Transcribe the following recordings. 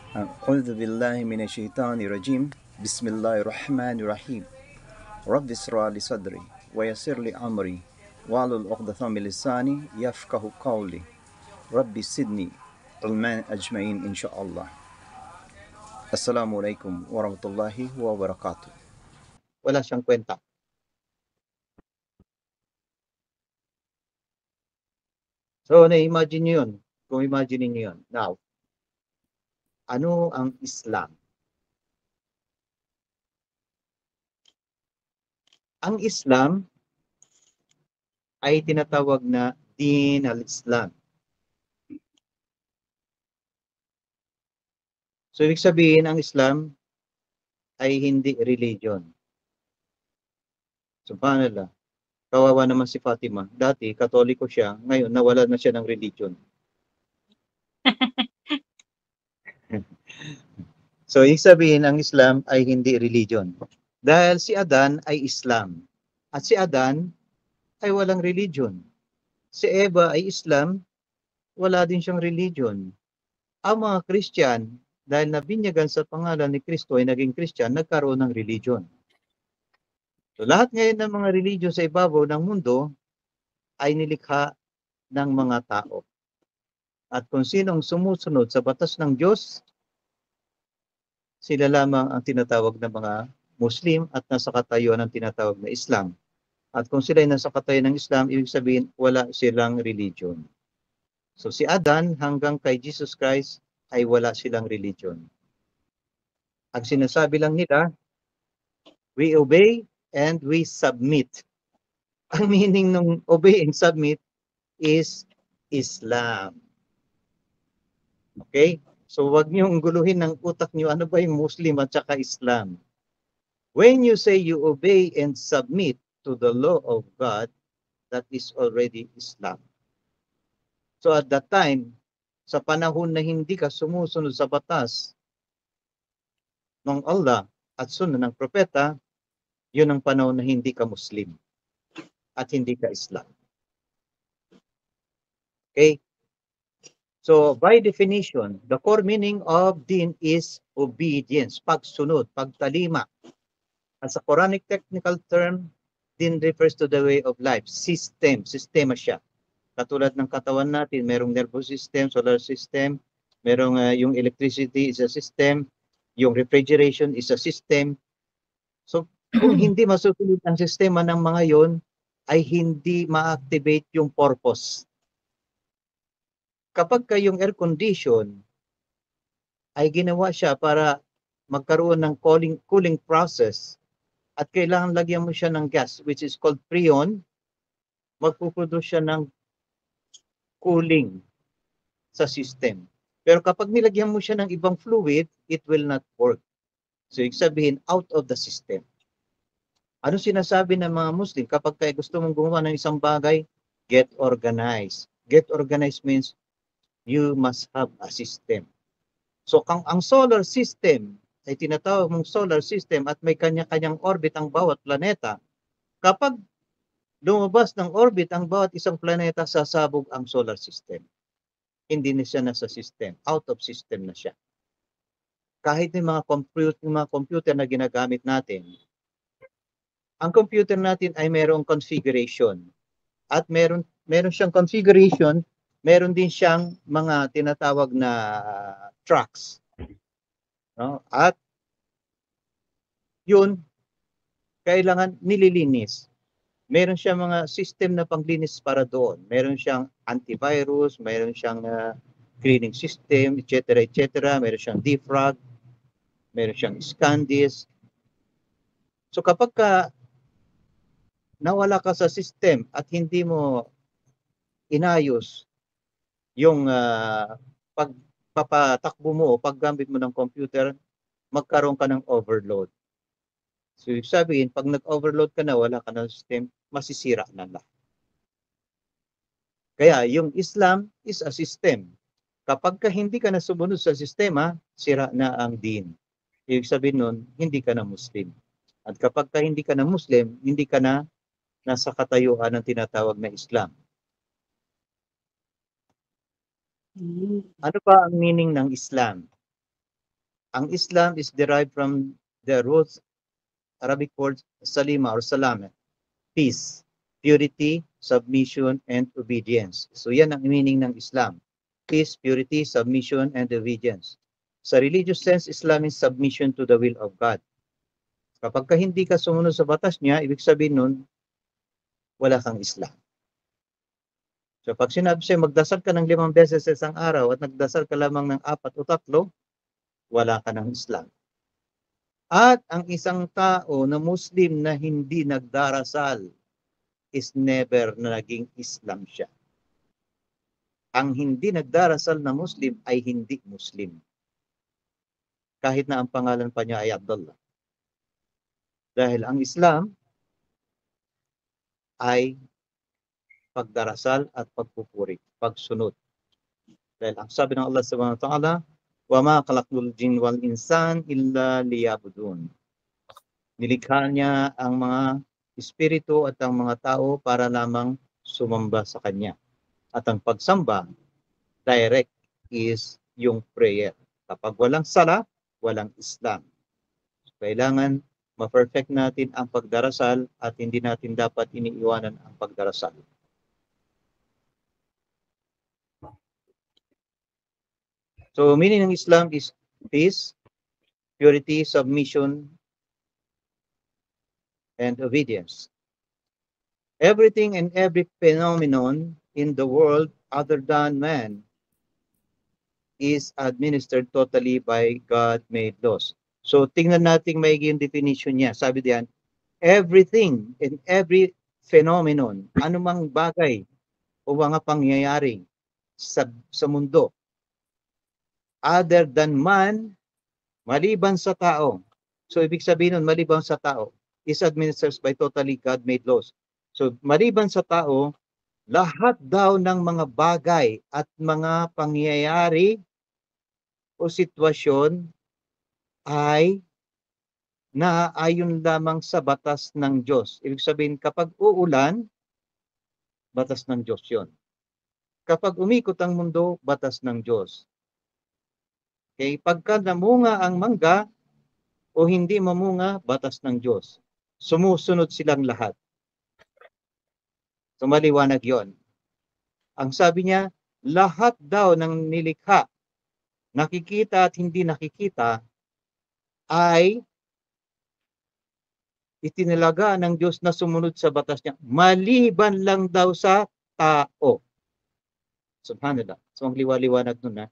أعوذ بالله من الشيطان الرجيم بسم الله الرحمن الرحيم رب اشرح لي صدري ويسر لي أمري واحلل عقدة من لساني يفقه قولي رب زدني علما أجمعين إن شاء الله. السلام عليكم ورحمة الله وبركاته. Wala siyang kwenta. So, na-imagine nyo yun. Kung imagine nyo yun. Now, ano ang Islam? Ang Islam ay tinatawag na Din al-Islam. So, ibig sabihin, ang Islam ay hindi religion. Subhanallah. Kawawa naman si Fatima. Dati, Katoliko siya. Ngayon, nawala na siya ng religion. So, ibig sabihin, ang Islam ay hindi religion. Dahil si Adan ay Islam. At si Adan ay walang religion. Si Eva ay Islam, wala din siyang religion. Ang mga Christian, dahil nabinyagan sa pangalan ni Kristo ay naging Christian, nagkaroon ng religion. So, lahat ngayon ng mga religion sa ibabaw ng mundo ay nilikha ng mga tao. At kung sinong sumusunod sa batas ng Diyos, sila lamang ang tinatawag na mga Muslim at nasa katayuan ng tinatawag na Islam. At kung sila ay nasa katayuan ng Islam, ibig sabihin wala silang religion. So si Adan hanggang kay Jesus Christ ay wala silang religion. Ang sinasabi lang nila, we obey and we submit. Ang meaning ng obey and submit is Islam. Okay? So wag niyong guluhin ng utak niyo ano ba yung Muslim at saka Islam. When you say you obey and submit to the law of God, that is already Islam. So at that time, sa panahon na hindi ka sumusunod sa batas ng Allah at sunod ng propeta, yun ang panahon na hindi ka Muslim at hindi ka Islam. Okay? So by definition, the core meaning of din is obedience, pagsunod, pagtalima. As a Quranic technical term, din refers to the way of life, system, sistema siya. Katulad ng katawan natin, merong nervous system, solar system, merong yung electricity is a system, yung refrigeration is a system. So kung hindi masusunod ang sistema ng mga yon, ay hindi ma-activate yung purpose. Kapag yung air condition ay ginawa siya para magkaroon ng cooling process at kailangan lagyan mo siya ng gas which is called freon, magpuproduce siya ng cooling sa system. Pero kapag nilagyan mo siya ng ibang fluid, it will not work. So, ibig sabihin, out of the system. Ano sinasabi ng mga Muslim? Kapag kayo gusto mong gumawa ng isang bagay, get organized. Get organized means you must have a system. So, ang solar system ay tinatawag mong solar system at may kanya-kanyang orbit ang bawat planeta. Kapag lumabas ng orbit ang bawat isang planeta, sasabog ang solar system. Hindi na siya nasa system. Out of system na siya. Kahit yung mga computer na ginagamit natin, ang computer natin ay mayroong configuration. At meron siyang configuration, meron din siyang mga tinatawag na tracks. No? At yun, kailangan nililinis. Meron siyang mga system na panglinis para doon. Meron siyang antivirus, meron siyang cleaning system, etc. etc. Meron siyang defrag, meron siyang scan disk. So kapag nawala ka sa system at hindi mo inayos yung pagpapatakbo mo o paggamit mo ng computer, magkaroon ka ng overload. So, sabihin, pag nag-overload ka na, wala ka ng system, masisira na lahat. Kaya, yung Islam is a system. Kapag hindi ka na sumunod sa sistema, sira na ang din. Ibig sabihin nun, hindi ka na Muslim. At kapag hindi ka na Muslim, hindi ka na nasa katayuan ng tinatawag na Islam. Ano ba ang meaning ng Islam? Ang Islam is derived from the roots Arabic word salima or salama, peace, purity, submission, and obedience. So yan ang meaning ng Islam. Peace, purity, submission, and obedience. Sa religious sense, Islam is submission to the will of God. Kapag ka hindi ka sumunod sa batas niya, ibig sabihin nun, wala kang Islam. So pag sinabi siya, magdasal ka ng 5 beses sa isang araw at nagdasal ka lamang ng 4 o 3, wala ka ng Islam. At ang isang tao na Muslim na hindi nagdarasal is never na naging Islam siya. Ang hindi nagdarasal na Muslim ay hindi Muslim. Kahit na ang pangalan pa niya ay Abdullah. Dahil ang Islam ay pagdarasal at pagpupuri, pagsunod. Dahil ang sabi ng Allah subhanahu wa ta'ala, وَمَا خَلَقْتُ الْجِنَّ وَالْإِنسَانَ إِلَّا لِيَعْبُدُونِ. Nilikha niya ang mga espiritu at ang mga tao para lamang sumamba sa Kanya. At ang pagsamba, direct is yung prayer. Kapag walang sala, walang Islam. So, kailangan ma-perfect natin ang pagdarasal at hindi natin dapat iniiwanan ang pagdarasal. So, meaning ng Islam is peace, purity, submission, and obedience. Everything and every phenomenon in the world other than man is administered totally by God-made laws. So, tingnan natin maigi yung definition niya. Sabi diyan, everything and every phenomenon, anumang bagay o mga pangyayari sa mundo, other than man, maliban sa tao. So, ibig sabihin nun, maliban sa tao, is administered by totally God-made laws. So, maliban sa tao, lahat daw ng mga bagay at mga pangyayari o sitwasyon ay naaayon lamang sa batas ng Diyos. Ibig sabihin, kapag uulan, batas ng Diyos yun. Kapag umikot ang mundo, batas ng Diyos. Okay, pagka namunga ang mangga o hindi mamunga, batas ng Diyos. Sumusunod silang lahat. So maliwanag yon. Ang sabi niya, lahat daw ng nilikha, nakikita at hindi nakikita, ay itinalaga ng Diyos na sumunod sa batas niya, maliban lang daw sa tao. Subhanallah. So ang liwaliwanag nun na,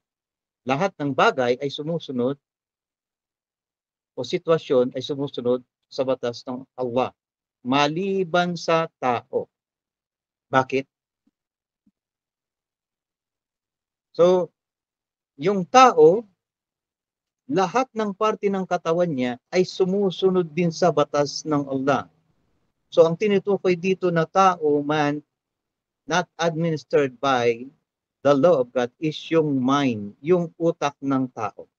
lahat ng bagay ay sumusunod o sitwasyon ay sumusunod sa batas ng Allah, maliban sa tao. Bakit? So, yung tao, lahat ng parte ng katawan niya ay sumusunod din sa batas ng Allah. So, ang tinutukoy dito na tao, man, not administered by the law of God, is yung mind, yung utak ng tao.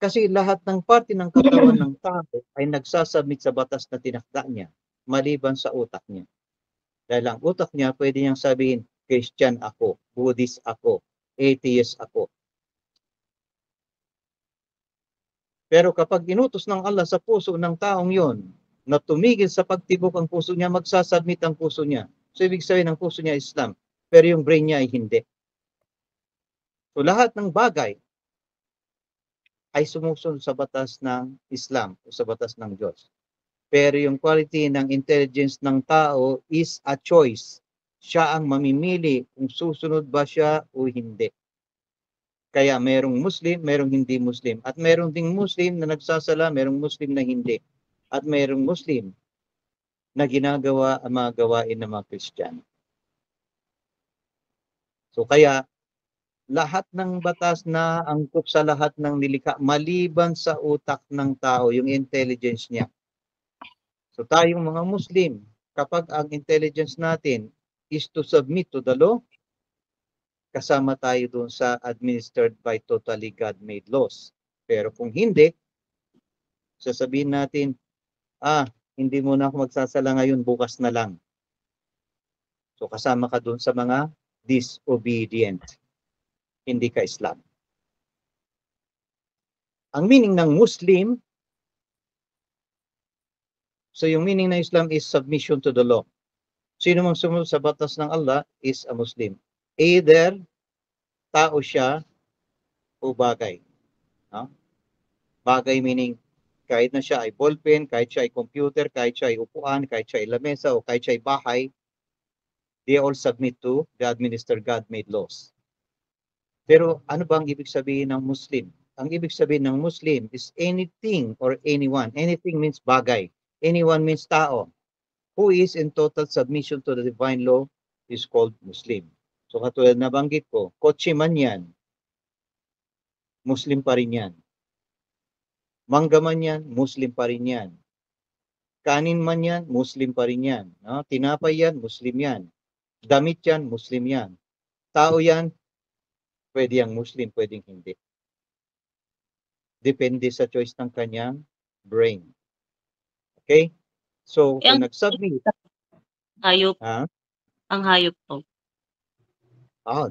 Kasi lahat ng parte ng katawan ng tao ay nagsasubmit sa batas na tinakda niya, maliban sa utak niya. Dahil ang utak niya, pwede niyang sabihin, Christian ako, Buddhist ako, atheist ako. Pero kapag inutos ng Allah sa puso ng taong yon, na tumigil sa pagtibok ang puso niya, magsasubmit ang puso niya. So ibig sabihin ng puso niya Islam, pero yung brain niya ay hindi. So lahat ng bagay ay sumusunod sa batas ng Islam o sa batas ng Diyos. Pero yung quality ng intelligence ng tao is a choice. Siya ang mamimili kung susunod ba siya o hindi. Kaya merong Muslim, merong hindi Muslim. At merong ding Muslim na nagsasala, merong Muslim na hindi. At merong Muslim na ginagawa ang mga gawain ng mga Kristiyano. So kaya, lahat ng batas na angkop sa lahat ng nilikha, maliban sa utak ng tao, yung intelligence niya. So tayong mga Muslim, kapag ang intelligence natin is to submit to the law, kasama tayo doon sa administered by totally God-made laws. Pero kung hindi, sasabihin natin, hindi mo na ako magsasala ngayon, bukas na lang. So kasama ka doon sa mga disobedient. Hindi ka Islam. Ang meaning ng Muslim, so yung meaning ng Islam is submission to the law. Sino mang sumunod sa batas ng Allah is a Muslim. Either tao siya o bagay. No? Bagay meaning kahit na siya ay ballpen, kahit siya ay computer, kahit siya ay upuan, kahit siya ay lamesa, o kahit siya ay bahay, they all submit to the administered God-made laws. Pero ano ba ang ibig sabihin ng Muslim? Ang ibig sabihin ng Muslim is anything or anyone. Anything means bagay. Anyone means tao. Who is in total submission to the divine law is called Muslim. So katulad na banggit ko, kotse man yan, Muslim pa rin yan. Mangga man yan, Muslim pa rin yan. Kanin man yan, Muslim pa rin yan. No? Tinapay yan, Muslim yan. Damit yan, Muslim yan. Tao yan, pwede yang Muslim, pwedeng hindi. Depende sa choice ng kanyang brain. Okay? So, kung nag-submit, Hayop, ha? ang hayop to.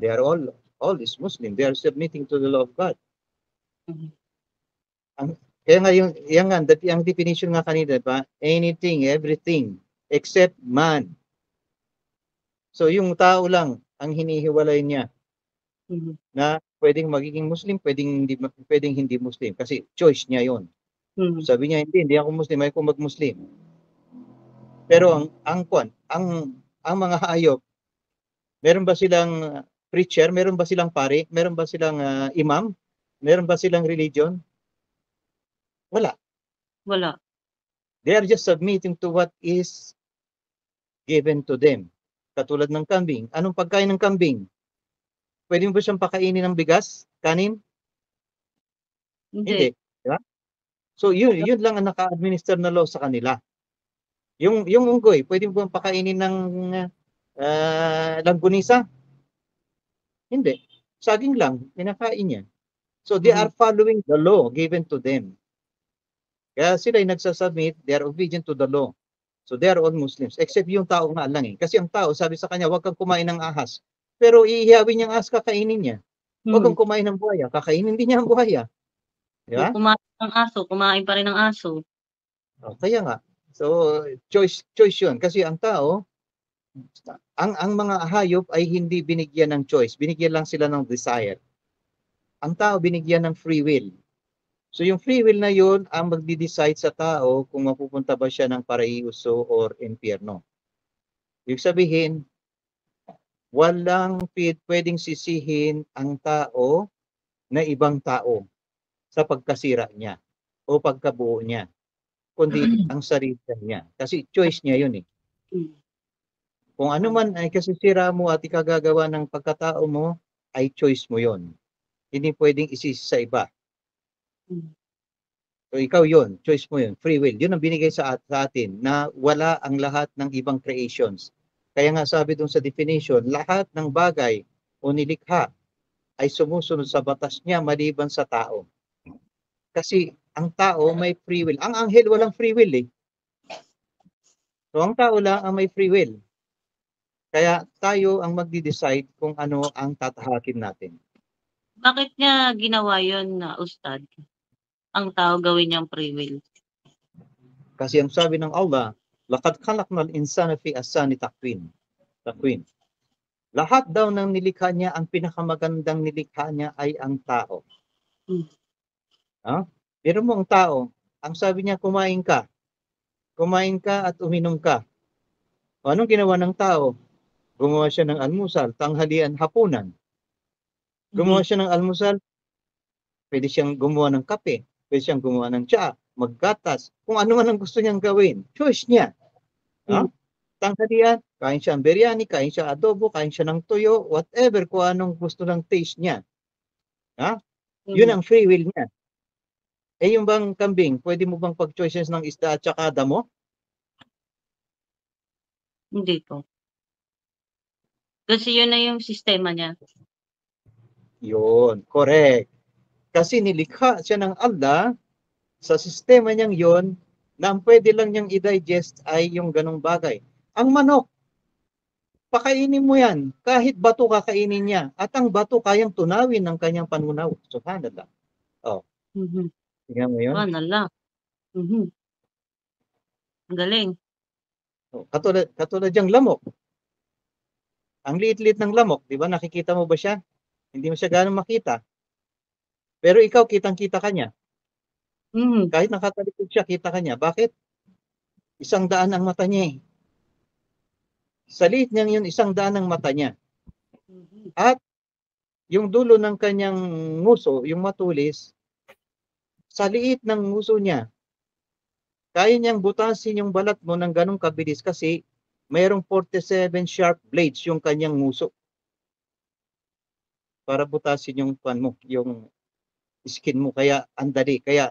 They are all is Muslim. They are submitting to the law of God. Mhm. Kaya nga yung definition nga kanina, ba? Anything, everything, except man. So yung tao lang ang hinihiwalay niya Mhm. na pwedeng magiging Muslim, pwedeng hindi Muslim kasi choice niya 'yon. Mhm. Sabi niya hindi ako Muslim, ayoko mag-Muslim. Pero ang mga hayop, meron ba silang preacher, meron ba silang pari, meron ba silang imam, meron ba silang religion? Wala. Wala. They are just submitting to what is given to them. Katulad ng kambing. Anong pagkain ng kambing? Pwede mo ba siyang pakainin ng bigas? Kanin? Hindi. Diba? So yun lang ang naka-administer na law sa kanila. Yung unggoy, pwede mo bang pakainin ng langgunisa? Hindi. Saging lang, pinakain niya. So they are following the law given to them. Kaya sila ay nagsasubmit, they are obedient to the law. So they are all Muslims, except yung tao nga lang eh. Kasi ang tao, sabi sa kanya, huwag kang kumain ng ahas. Pero iihawin niyang ahas, kakainin niya. Huwag kang kumain ng buhaya, kakainin din niya ang buhaya. Diba? Kumain ng aso, kumain pa rin ng aso. Kaya nga. So choice yun. Kasi ang tao, ang mga hayop ay hindi binigyan ng choice. Binigyan lang sila ng desire. Ang tao binigyan ng free will. So yung free will na yun ang magdi-decide sa tao kung mapupunta ba siya ng paraiso or impyerno. Ibig sabihin, walang pwedeng sisihin ang tao na ibang tao sa pagkasira niya o pagkabuo niya, kundi ang sarili niya. Kasi choice niya yun eh. Kung ano man ay kasisira mo at ikagagawa ng pagkatao mo, ay choice mo yun. Hindi pwedeng isisi sa iba. So ikaw yun, choice mo yun, free will. Yun ang binigay sa atin na wala ang lahat ng ibang creations. Kaya nga sabi dun sa definition, lahat ng bagay o nilikha ay sumusunod sa batas niya maliban sa tao. Kasi ang tao may free will. Ang anghel walang free will eh. So ang tao lang ang may free will. Kaya tayo ang magdi-decide kung ano ang tatahakin natin. Bakit niya ginawa yun na ustad? Ang tao gawin niyang free will. Kasi ang sabi ng Allah, laqad khalaqnal insana fi ahsani taqwim. Lahat daw ng nilikha niya, ang pinakamagandang nilikha niya ay ang tao. Pero mo ang tao, ang sabi niya kumain ka at uminom ka. O anong ginawa ng tao? Gumawa siya ng almusal, tanghalian, hapunan. Gumawa siya ng almusal, pwede siyang gumawa ng kape, pwede siyang gumawa ng tsaa, maggatas, kung ano man ang gusto niyang gawin. Choice niya. Tanghalian, kain siya ng biryani, kain siya adobo, kain siya ng tuyo, whatever, kung anong gusto ng taste niya. Yun ang free will niya. Eh yung bang kambing, pwede mo bang pag-choices ng isda at saka damo? Hindi po. Kasi yun na yung sistema niya. Yun, correct. Kasi nilikha siya ng Allah sa sistema niyang yon na ang pwede lang niyang i-digest ay yung ganong bagay. Ang manok, pakainin mo yan. Kahit bato kakainin niya. At ang bato kayang tunawin ng kanyang panunaw. Subhanallah. Tingnan mo yun. Subhanallah. Mhm. Ang galing. Katulad yung lamok. Ang liit-liit ng lamok, di ba? Nakikita mo ba siya? Hindi mo siya gano'ng makita. Pero ikaw, kitang-kita ka niya. Mhm. Kahit nakatalikod siya, kita ka niya. Bakit? 100 ang mata niya eh. Sa liit niyang yun, 100 ang mata niya. Mhm. At yung dulo ng kanyang nguso, yung matulis, sa liit ng nguso niya, kaya niyang butasin yung balat mo ng ganong kabilis kasi mayroong 47 sharp blades yung kanyang nguso para butasin yung pan mo, yung skin mo. Kaya andali. Kaya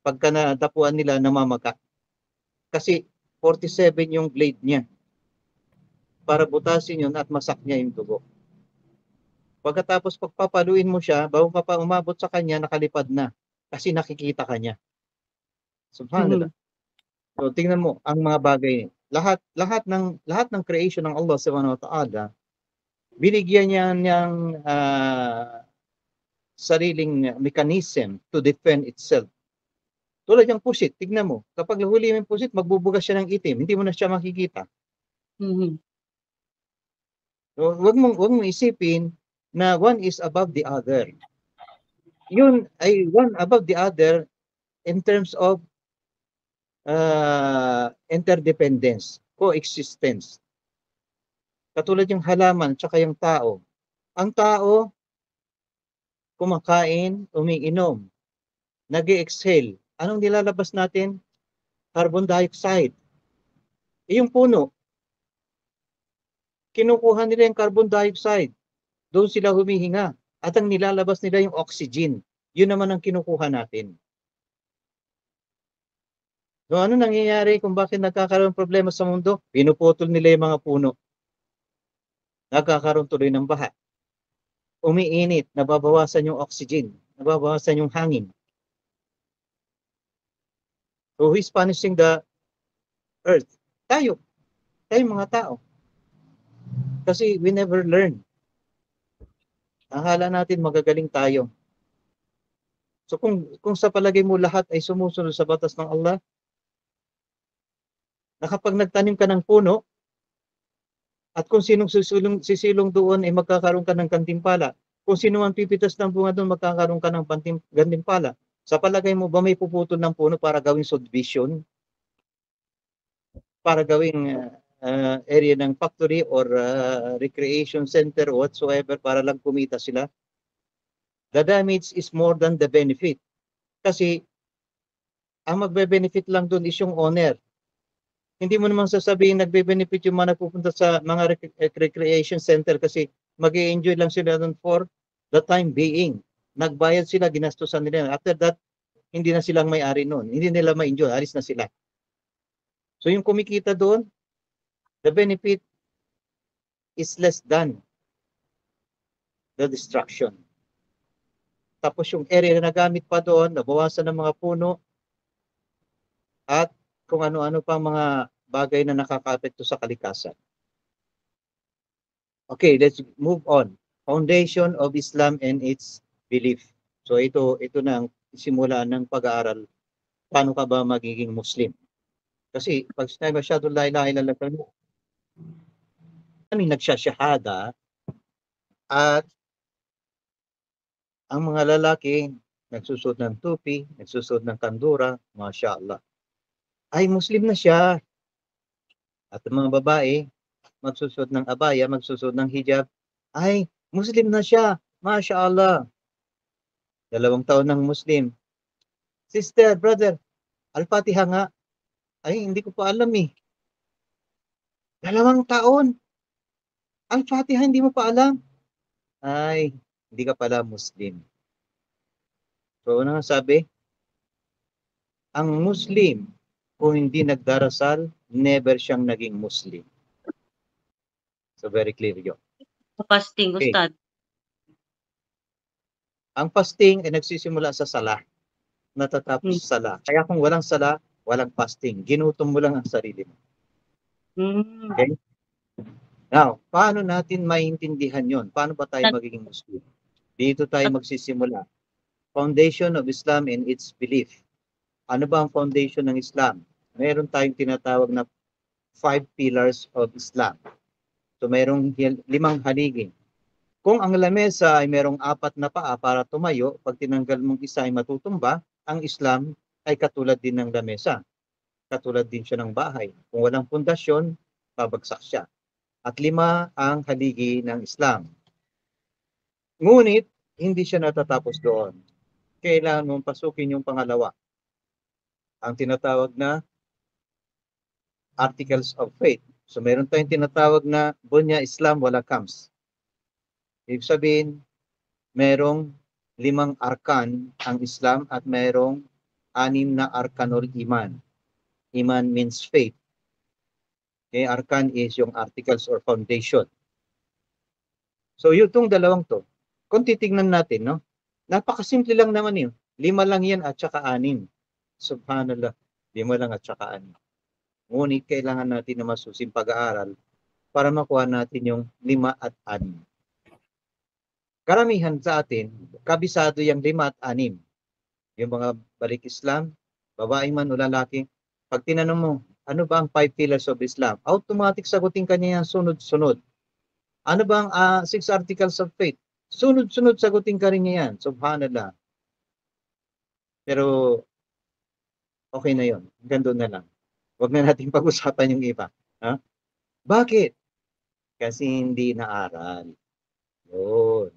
pagka nadapuan nila, namamaga. Kasi 47 yung blade niya para butasin yun at masak niya yung dugo. Pagkatapos pagpapaluin mo siya, bago ka pa umabot sa kanya, nakalipad na. Kasi nakikita ka niya. Subhanallah. Mhm. So tingnan mo ang mga bagay. Lahat ng creation ng Allah Subhanahu wa Ta'ala, binigyan niya niyang sariling mechanism to defend itself. Tulad yung pusit, tignan mo. Kapag nahuli mo yung pusit, magbubugas siya ng itim. Hindi mo na siya makikita. Mhm. So, wag mong isipin na one is above the other. Yun ay one above the other in terms of interdependence, coexistence. Katulad yung halaman at yung tao. Ang tao, kumakain, umiinom, nag-exhale. Anong nilalabas natin? Carbon dioxide. Yung puno, kinukuha nila yung carbon dioxide. Doon sila humihinga. At ang nilalabas nila yung oxygen. Yun naman ang kinukuha natin. So ano nangyayari kung bakit nagkakaroon ng problema sa mundo? Pinuputol nila yung mga puno. Nagkakaroon tuloy ng baha. Umiinit, nababawasan yung oxygen, nababawasan yung hangin. So who is punishing the earth? Tayo. Tayong mga tao. Kasi we never learn. Akala natin magagaling tayo. So kung sa palagay mo lahat ay sumusunod sa batas ng Allah, na kapag nagtanim ka ng puno, at kung sinong sisilong doon ay magkakaroon ka ng gantimpala. Kung sino man pipitas ng bunga doon, magkakaroon ka ng gantimpala. Sa palagay mo ba may puputol ng puno para gawing subdivision? Para gawing area ng factory or recreation center or whatsoever para lang kumita sila? The damage is more than the benefit. Kasi ang magbe-benefit lang doon is yung owner. Hindi mo naman sasabihin nagbe-benefit yung mga nagpupunta sa mga recreation center kasi mag-i-enjoy lang sila doon for the time being. Nagbayad sila, ginastusan nila. After that, hindi na silang may-ari noon. Hindi nila ma-enjoy, alis na sila. So yung kumikita doon, the benefit is less than the destruction. Tapos yung area na nagamit pa doon, nabawasan ng mga puno at kung ano-ano pang mga bagay na nakakaapekto sa kalikasan. Okay, let's move on. Foundation of Islam and its belief. So ito na ang simula ng pag-aaral. Paano ka ba magiging Muslim? Kasi pag sinabi masyado la ilaha illallah, kaming nagsasyahada at ang mga lalaki nagsusuot ng tupi, nagsusuot ng kandura, mashallah. Ay Muslim na siya. At ang mga babae magsusuot ng abaya, magsusuot ng hijab, ay Muslim na siya. Mashallah. 2 taon ng Muslim. Sister, brother, Al-Fatiha nga. Ay, hindi ko pa alam eh. 2 taon. Al-Fatiha, hindi mo pa alam. Ay, hindi ka pala Muslim. So, ano nga sabi? Ang Muslim, kung hindi nagdarasal, never siyang naging Muslim. So, very clear yun. Sa fasting, Okay. Ustad. Ang fasting ay nagsisimula sa sala. Natatapos sa sala. Kaya kung walang sala, walang fasting. Ginutom mo lang ang sarili mo. Okay? Now, paano natin maintindihan yon? Paano ba tayo magiging Muslim? Dito tayo magsisimula. Foundation of Islam and its belief. Ano ba ang foundation ng Islam? Meron tayong tinatawag na 5 pillars of Islam. So mayroong 5 haligi. Kung ang lamesa ay merong 4 na paa para tumayo, pag tinanggal mong isa ay matutumba, ang Islam ay katulad din ng lamesa. Katulad din siya ng bahay. Kung walang pundasyon, babagsak siya. At 5 ang haligi ng Islam. Ngunit, hindi siya natatapos doon. Kailangan mong pasukin yung pangalawa. Ang tinatawag na Articles of Faith. So meron tayong tinatawag na Bunya Islam wala Kams. Ibig sabihin, merong 5 arkan ang Islam at merong 6 na arkanul iman. Iman means faith. Okay, arkan is yung articles or foundation. So yung dalawang to, kung titignan natin, no? Napakasimple lang naman yun. 5 lang yan at saka 6. Subhanallah, 5 lang at saka 6. Ngunit kailangan natin na masusing pag-aaral para makuha natin yung 5 at 6. Karamihan sa atin, kabisado yung 5 at 6. Yung mga balik Islam, babae man o lalaki, pag tinanong mo, ano ba ang 5 pillars of Islam? Automatic sagutin kanya yan sunod-sunod. Ano ba ang 6 articles of faith? Sunod-sunod sagutin ka rin niya yan. Subhanallah. Pero, okay na yon. Gando na lang. Huwag na natin pag-usapan yung iba. Ha? Bakit? Kasi hindi naaral. Yun.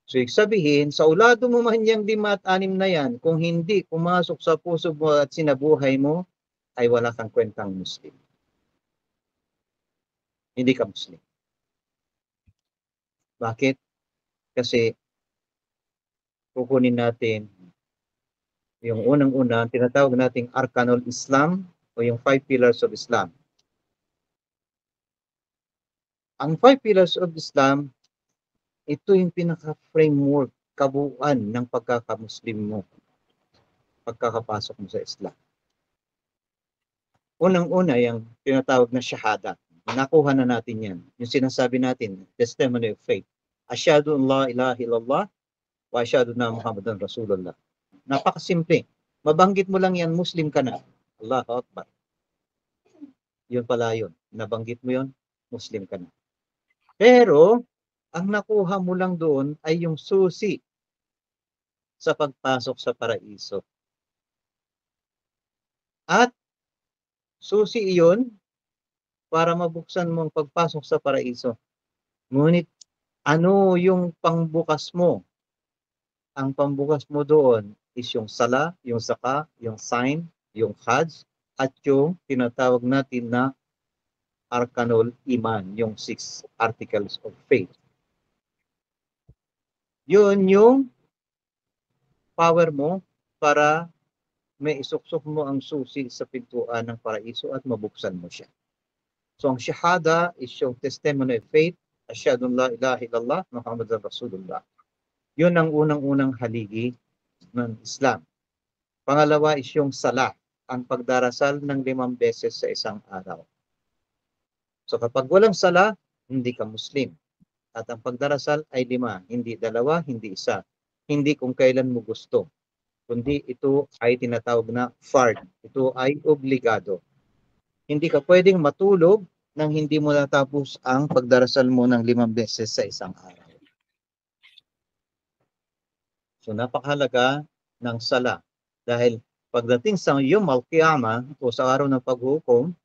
So, sabihin, sa ulado mo man yung 5 at 6 na yan, kung hindi pumasok sa puso mo at sinabuhay mo, ay wala kang kwentang Muslim. Hindi ka Muslim. Bakit? Kasi kukunin natin yung unang-una, tinatawag nating Arkanul Islam o yung 5 pillars of Islam. Ang 5 pillars of Islam, ito yung pinaka-framework, kabuuan ng pagkaka-Muslim mo, pagkakapasok mo sa Islam. Unang-una, yung tinatawag na shahada. Nakuha na natin yan. Yung sinasabi natin, testimony of faith. Asyhadu an la ilaha illallah wa asyhadu na Muhammadan Rasulullah. Napakasimple. Mabanggit mo lang yan, Muslim ka na. Allahu Akbar. Yun pala yun. Nabanggit mo yun, Muslim ka na. Pero, ang nakuha mo lang doon ay yung susi sa pagpasok sa paraiso. At susi iyon para mabuksan mo ang pagpasok sa paraiso. Ngunit ano yung pangbukas mo? Ang pambukas mo doon is yung sala, yung zaka, yung sign, yung hajj, at yung tinatawag natin na arkanul iman, yung 6 articles of faith. Yun yung power mo para may isuksok mo ang susi sa pintuan ng paraiso at mabuksan mo siya. So ang shahada is yung testimony of faith, asyhadu an la ilaha illallah Muhammadan Rasulullah. Yun ang unang-unang haligi ng Islam. Pangalawa is yung sala, ang pagdarasal ng 5 beses sa isang araw. So kapag walang sala, hindi ka Muslim. At ang pagdarasal ay 5, hindi 2, hindi 1. Hindi kung kailan mo gusto. Kundi ito ay tinatawag na fard. Ito ay obligado. Hindi ka pwedeng matulog nang hindi mo natapos ang pagdarasal mo ng 5 beses sa isang araw. So napakahalaga ng sala. Dahil pagdating sa Yawm al-Qiyamah o sa araw ng paghukom,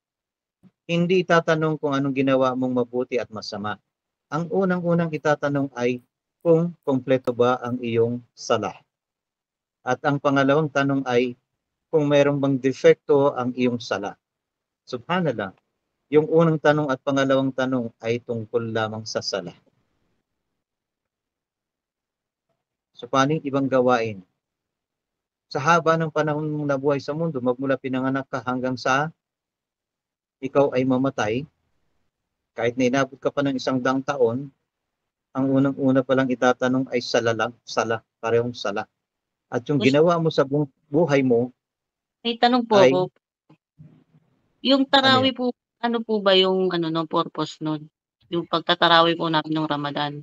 hindi itatanong kung anong ginawa mong mabuti at masama. Ang unang-unang itatanong ay kung kompleto ba ang iyong sala. At ang pangalawang tanong ay kung mayroong bang defekto ang iyong sala. Subhanallah, yung unang tanong at pangalawang tanong ay tungkol lamang sa sala. So paano yung ibang gawain? Sa haba ng panahon mong nabuhay sa mundo, magmula pinanganak ka hanggang sa ikaw ay mamatay, kahit na inabot ka pa ng 100 taon, ang unang-una palang itatanong ay sala lang, sala, parehong sala. At yung ginawa mo sa buhay mo, May tanong po ay, ako. Yung ano tarawih yun? po, ano po ba yung no, purpose nun? Yung pagtatarawih po natin ng Ramadan.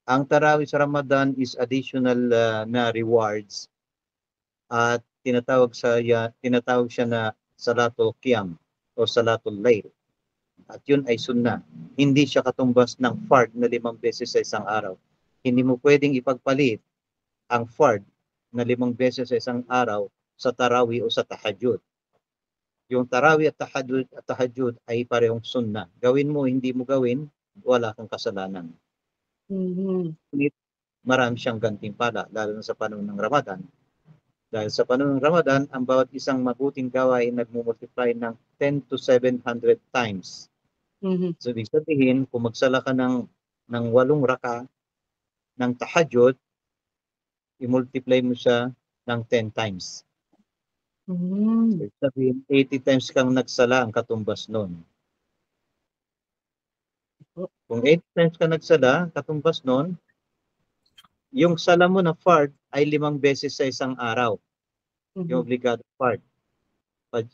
Ang tarawih sa Ramadan is additional na rewards at tinatawag siya na Salatul Qiyam o Salatul Layl. At yun ay sunnah. Hindi siya katumbas ng fard na 5 beses sa isang araw. Hindi mo pwedeng ipagpalit ang fard na 5 beses sa isang araw sa tarawih o sa tahajjud. Yung tarawih at tahajjud ay parehong sunnah. Gawin mo, hindi mo gawin, wala kang kasalanan. Mhm. Marami siyang gantimpala, lalo na sa panahon ng Ramadan. Dahil sa panahon ng Ramadan, ang bawat isang mabuting gawa ay nagmumultiply ng 10 to 700 times. Mhm. So, ibig sabihin, kung magsala ka ng 8 raka ng tahajjud, i-multiply mo siya ng 10 times. So, ibig sabihin, 80 times kang nagsala ang katumbas nun. Kung 80 times ka nagsala, katumbas nun, yung sala mo na fard ay 5 beses sa isang araw. Yung Mhm. obligado fard.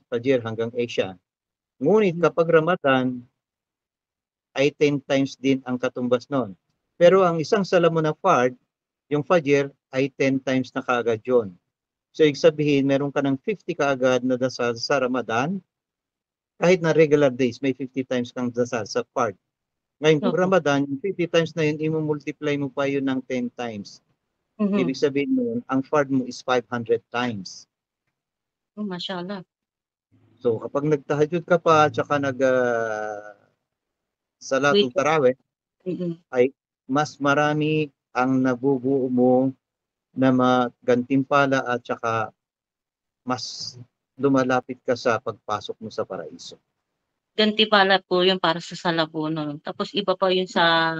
Fajr hanggang Isha. Ngunit kapag Ramadan, ay 10 times din ang katumbas nun. Pero ang isang sala mo na fard, yung Fajr, ay 10 times na kaagad yun. So, ibig sabihin, meron ka ng 50 kaagad na dasal sa Ramadan. Kahit na regular days, may 50 times kang dasal sa fard. Ngayon, kung Opo. Ramadan, yung 50 times na yun, i-multiply mo pa yun ng 10 times. Mhm. Ibig sabihin mo, ang fard mo is 500 times. Oh, mashallah. So, kapag nagtahajjud ka pa, tsaka Salatul Wait. Tarawih, Mhm. ay mas marami ang nabubuo mo na magantimpala at saka mas lumalapit ka sa pagpasok mo sa paraiso. Gantimpala po yun para sa sala po nun. Tapos iba pa yun sa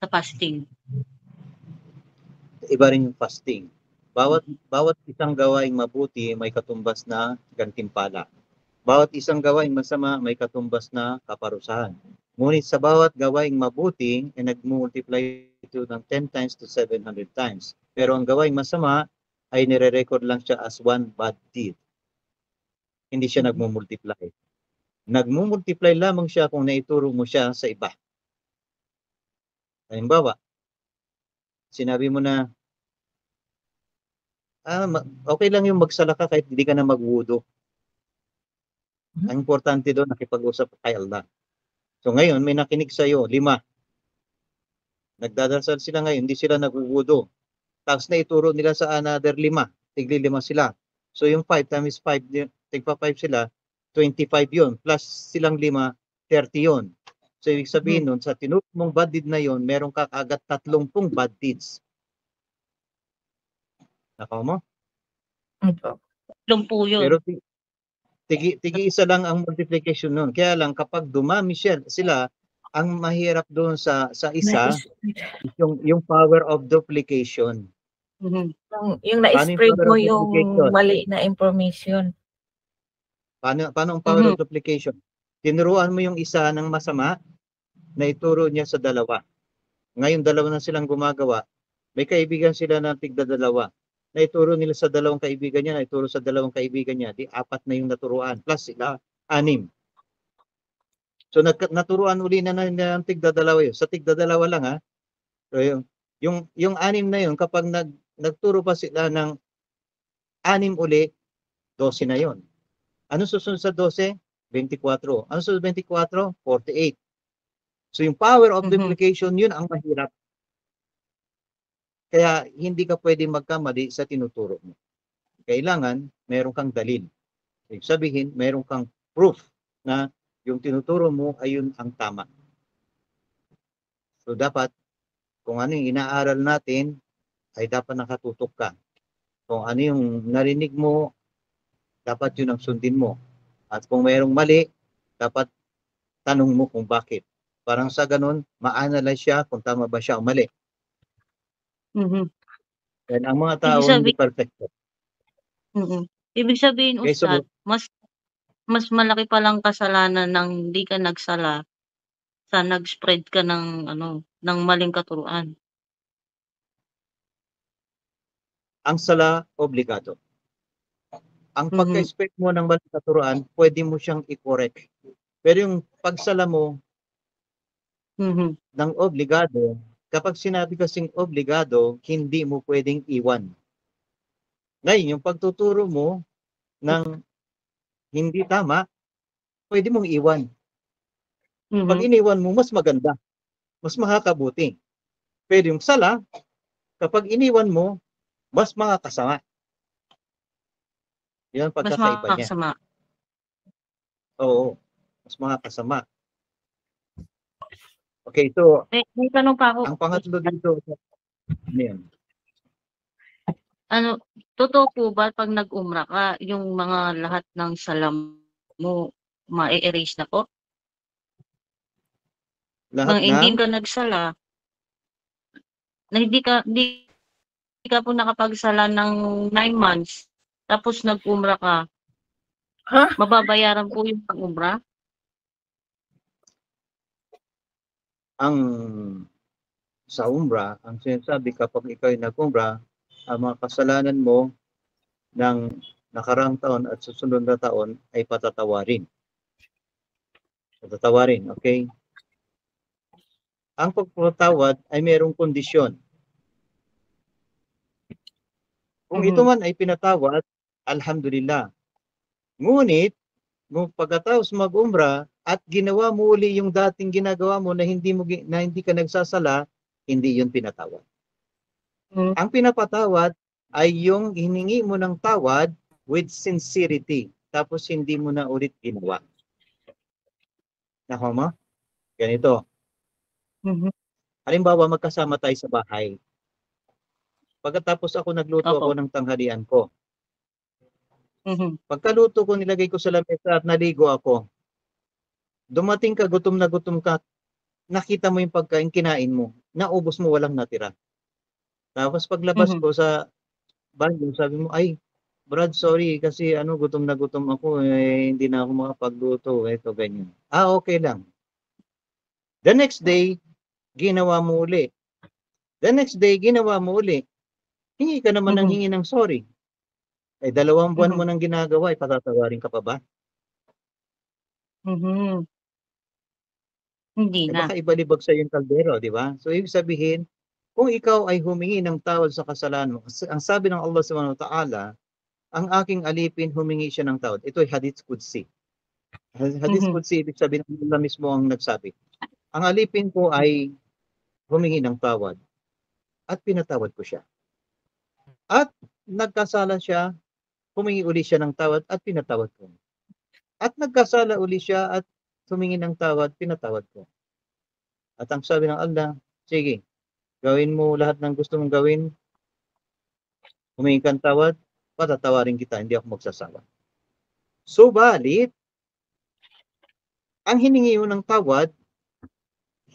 fasting. Iba rin yung fasting. Bawat isang gawaing mabuti may katumbas na gantimpala. Bawat isang gawaing masama may katumbas na kaparusahan. Ngunit sa bawat gawaing mabuti ay nag-multiply ito ng 10 times to 700 times. Pero ang gawaing masama ay nire-record lang siya as one bad deed. Hindi siya nagmumultiply. Nagmumultiply lamang siya kung naituro mo siya sa iba. Halimbawa, sinabi mo na, okay lang yung magsala ka kahit hindi ka na magwudo. Ang importante doon, nakipag-usap kay Allah. So ngayon, may nakinig sa'yo, 5. Nagdadasal sila ngayon, hindi sila nagwudo. Tapos naituro nila sa another 5. Tigli 5 sila. So yung 5 times 5, tigpa 5 sila, 25 yun. Plus silang 5, 30 yun. So ibig sabihin nun, sa tinuro mong bad deed na yun, meron ka agad 30 bad deeds. Nakaw mo? Opo. Tatlong po yun. Pero tigi-isa lang ang multiplication nun. Kaya lang kapag dumami sila, ang mahirap doon sa isa, yung power of duplication. Mhm. Yung na-spread power mo of yung duplication? mali na information. Paano ang power of duplication? Tinuruan mo yung isa ng masama, na ituro niya sa dalawa. Ngayon, dalawa na silang gumagawa. May kaibigan sila na tigda-2. Naituro nila sa dalawang kaibigan niya, naituro sa dalawang kaibigan niya. Di 4 na yung naturuan. Plus sila, 6. So, naturuan uli na ng tigda-2 yun. Sa tigda-2 lang ha. So, yung 6 na yun, kapag nagturo pa sila ng 6 uli, 12 na yun. Ano susunod sa 12? 24. Ano susunod 24? 48. So yung power of duplication, yun ang mahirap. Kaya hindi ka pwede magkamali sa tinuturo mo. Kailangan meron kang dalil. Ibig sabihin, meron kang proof na yung tinuturo mo ay yun ang tama. So dapat, kung ano yung inaaral natin, ay dapat nakatutok ka. Kung ano yung narinig mo, dapat yun ang sundin mo. At kung mayroong mali, dapat tanong mo kung bakit. Parang sa ganun, ma-analyze siya kung tama ba siya o mali. And ang mga tao hindi perfecto. Ibig sabihin, Okay, Ustad, mas malaki palang kasalanan ng hindi ka nagsala sa nag-spread ka ng maling katuruan. Ang sala, obligado. Ang pagka-spread mo ng maling katuruan, pwede mo siyang i-correct. Pero yung pagsala mo ng obligado, kapag sinabi kasing obligado, hindi mo pwedeng iwan. Ngayon, yung pagtuturo mo ng hindi tama, pwede mong iwan. Pag Mhm. iniwan mo, mas maganda, mas makakabuti. Pero yung sala, kapag iniwan mo, mas makakasama. Yan ang Mas pagkakaiba niya. makakasama. Oo, mas makakasama. Okay, so May tanong pa ako. ang pangatlo dito, ano yan? Ano, totoo po ba 'pag nag-umrah ka, yung mga lahat ng salam mo ma-e-erase na po? Lahat Nang hindi ng ka nagsala, na hindi ka po nakapagsala ng 9 months, tapos nag-umrah ka, Ha? mababayaran po yung pang-umrah? ang sa umrah, ang sinasabi kapag ikaw ay nag-umrah, ang mga kasalanan mo ng nakaraang taon at susunod na taon ay patatawarin. Patatawarin, okay? Ang pagpapatawad ay mayroong kondisyon. Kung ito Mhm. man ay pinatawad, alhamdulillah. Ngunit, kung pagkatapos mag-umrah at ginawa mo uli yung dating ginagawa mo na hindi ka nagsasala, hindi yun pinatawad. Hmm. Ang pinapatawad ay yung hiningi mo ng tawad with sincerity. Tapos hindi mo na ulit ginawa. Nako mo? Ganito. Mhm. Halimbawa, magkasama tayo sa bahay. Pagkatapos nagluto Opo. ako ng tanghalian ko. Mhm. Pagkaluto ko, nilagay ko sa lamesa at naligo ako. Dumating ka, gutom na gutom ka, nakita mo yung pagkain, kinain mo. Naubos mo, walang natira. Tapos paglabas Mhm. ko sa banyo, sabi mo, ay, Brad, sorry kasi gutom na gutom ako, hindi na ako makapagluto, ito ganyan. Okay lang. The next day, ginawa mo uli. The next day, ginawa mo uli. Hingi ka naman ng Mhm. hingi ng sorry. 2 buwan mo Mhm. nang ginagawa, patatawarin ka pa ba? Mhm. Hindi na. Baka ibalibag sa yung kaldero, di ba? So, ibig sabihin, kung ikaw ay humingi ng tawad sa kasalanan mo, ang sabi ng Allah subhanahu wa ta'ala, ang aking alipin, humingi siya ng tawad. Ito ay hadith qudsi. Hadith Mhm. qudsi, ibig sabihin ng Allah mismo ang nagsabi. Ang alipin ko ay humingi ng tawad at pinatawad ko siya. At nagkasala siya, humingi uli siya ng tawad at pinatawad ko. At nagkasala uli siya at humingi ng tawad, pinatawad ko. At ang sabi ng Allah, sige, gawin mo lahat ng gusto mong gawin, humingi kang tawad, patatawarin kita, hindi ako magsasawa. Subalit, ang hiningi mo ng tawad,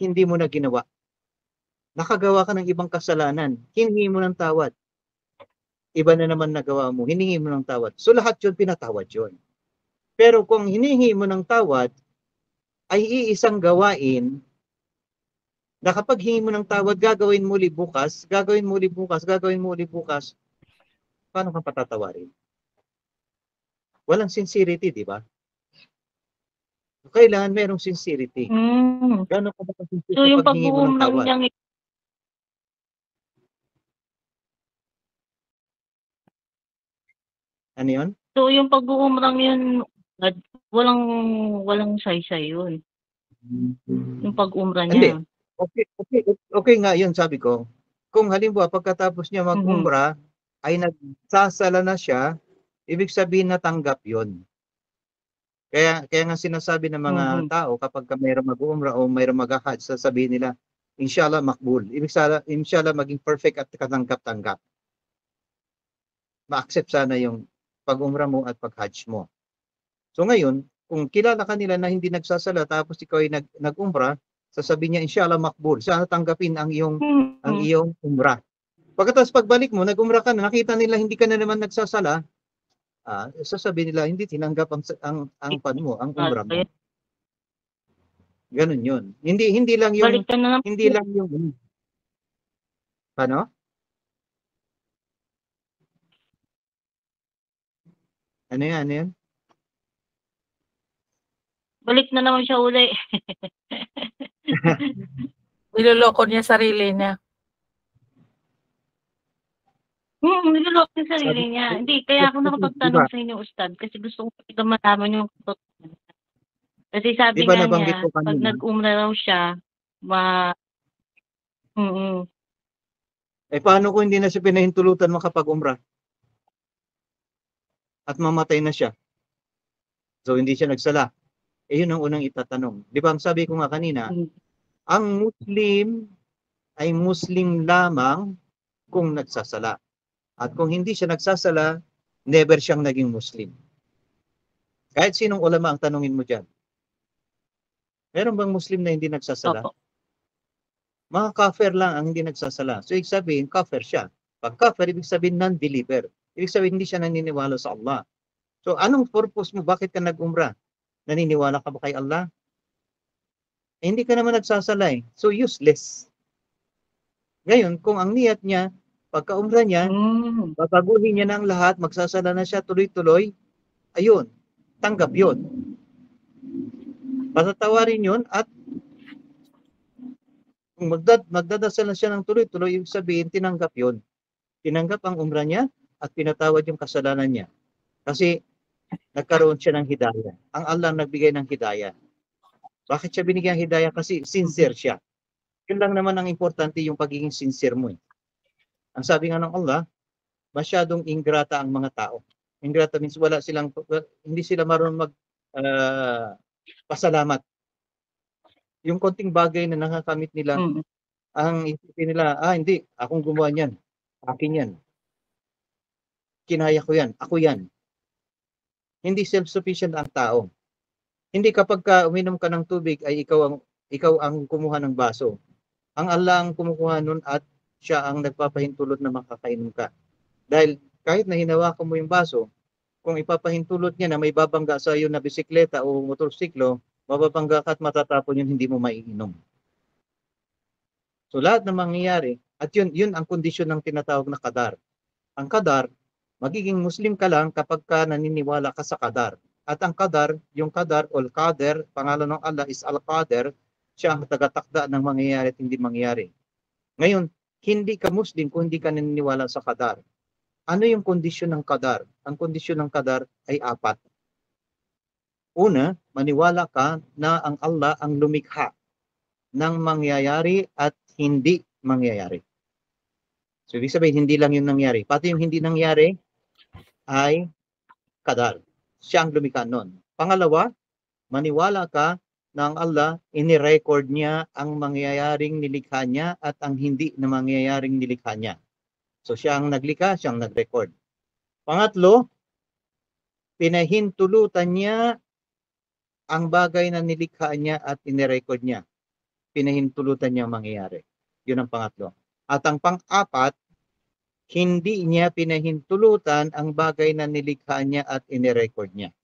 hindi mo na ginawa. Nakagawa ka ng ibang kasalanan, hiningi mo ng tawad. Iba na naman nagawa mo, hiningi mo ng tawad. So lahat yun, pinatawad yun. Pero kung hiningi mo ng tawad, ay iisang gawain na kapag hingi mo ng tawad, gagawin mo ulit bukas, gagawin mo ulit bukas, gagawin mo ulit bukas, paano ka patatawarin? Walang sincerity, di ba? Kailangan merong sincerity. Hmm. Gano'n ka ba ka-sincere So, sa yung paghingi mo ng pag-uumrah tawad? niyang Ano yun? so, yung pag-uumrah yun, walang walang saysay yun, yung pag-umrah Hindi. niya? Okay nga yun, sabi ko. Kung halimbawa pagkatapos niya Mhm. mag-umrah ay nagsasala na siya, ibig sabihin natanggap yun. Kaya nga sinasabi ng mga Mhm. tao kapag mayroong mag-umrah o mayroong mag-hajj, sasabihin nila, inshallah makbul. Inshallah maging perfect at katanggap-tanggap. Ma-accept sana yung pag-umrah mo at pag-hajj mo. So ngayon, kung kilala ka nila na hindi nagsasala tapos ikaw ay nag-umrah, sasabihin niya inshallah makbul. Sana tanggapin ang Mhm. iyong umrah. Pagkatapos pagbalik mo, nag-umrah ka na, nakita nila hindi ka na naman nagsasala, sasabihin nila hindi tinanggap ang ang umrah mo. Ganun 'yun. Hindi lang Balik yung ka na lang hindi lang yung paano? Ano 'yan, ano 'yan? balik na naman siya uli. Niloloko niya sarili niya. Niloloko yung sarili Sabi niya. ko, Hindi, kaya ako di nakapagtanong ba, sa inyo, Ustad, kasi gusto ko talaga malaman yung katotohanan. Kasi di sabi ba nga nabanggit niya, ko pag kanina, nag-umrah raw siya, mm, paano kung hindi na siya pinahintulutan makapag-umrah at mamatay na siya? So hindi siya nagsala. Yun ang unang itatanong. Di ba ang sabi ko nga kanina, mm, ang Muslim ay Muslim lamang kung nagsasala. At kung hindi siya nagsasala, never siyang naging Muslim. Kahit sinong ulama ang tanungin mo dyan. Meron bang Muslim na hindi nagsasala? opo. Mga kafir lang ang hindi nagsasala. So, ibig sabihin, kafir siya. Pag kafir, ibig sabihin non-believer. Ibig sabihin, hindi siya naniniwala sa Allah. So, anong purpose mo? Bakit ka nag-umrah? Naniniwala ka ba kay Allah? Hindi ka naman nagsasala eh. So, useless. Ngayon, kung ang niyat niya, pagka-umrah niya, Mm. babaguhin niya ng lahat, magsasala na siya tuloy-tuloy, ayun, tanggap yun. Patatawarin yun at kung magdadasal na siya ng tuloy-tuloy, yung sabihin, tinanggap yun. Tinanggap ang umrah niya at pinatawad yung kasalanan niya. Kasi nagkaroon siya ng hidayah. Ang Allah nagbigay ng hidayah. Bakit siya binigyan ng hidayah? Kasi sincere siya. Yun lang naman ang importante, yung pagiging sincere mo. Ang sabi nga ng Allah, masyadong ingrata ang mga tao. Ingrata means hindi sila marunong pasalamat. Yung konting bagay na nakakamit nila, Mm. ang isipin nila, hindi, akong gumawa niyan. Akin yan. Kinaya ko yan. Ako yan. Hindi self-sufficient ang tao. Hindi kapag uminom ka ng tubig ay ikaw ang kumuha ng baso. Ang Allah ang kumukuha nun at siya ang nagpapahintulot na makakainom ka. Dahil kahit na hinawakan mo yung baso, kung ipapahintulot niya na may babangga sa iyo na bisikleta o motorsiklo, mababangga ka at matatapon yun, hindi mo maiinom. So lahat ng mangyayari, at yun ang kondisyon ng tinatawag na qadar. Ang qadar, magiging Muslim ka lang kapag ka naniniwala ka sa qadar. At ang qadar, yung qadar o al-qadir, pangalan ng Allah is al-qadir, siya ang tagatakda ng mangyayari at hindi mangyayari. Ngayon, hindi ka Muslim kung hindi ka naniniwala sa qadar. Ano yung kondisyon ng qadar? Ang kondisyon ng qadar ay 4. Una, maniwala ka na ang Allah ang lumikha ng mangyayari at hindi mangyayari. So, ibig sabihin, hindi lang yung nangyari. Pati yung hindi nangyari ay qadar. Siya ang lumikha nun. Pangalawa, maniwala ka na ang Allah, inirecord niya ang mangyayaring nilikha niya at ang hindi na mangyayaring nilikha niya. So, siya ang naglikha, siya ang nag-record. Pangatlo, pinahintulutan niya ang bagay na nilikha niya at inirecord niya. Pinahintulutan niya ang mangyayari. Yun ang pangatlo. At ang pang-apat, hindi niya pinahintulutan ang bagay na nilikha niya at inirecord niya.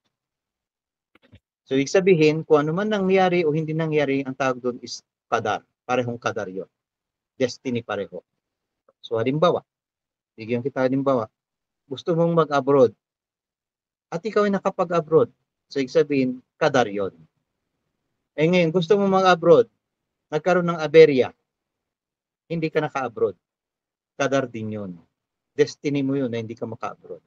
So, ibig sabihin, kung ano man nangyari o hindi nangyari, ang tawag doon is qadar. Parehong qadar yun. Destiny pareho. So, halimbawa, bigyan kita halimbawa, gusto mong mag-abroad at ikaw ay nakapag-abroad. So, ibig sabihin, qadar yun. Ngayon, gusto mong mag-abroad, nagkaroon ng aberya, hindi ka naka-abroad. Qadar din yun. Destiny mo yun na hindi ka maka-abroad.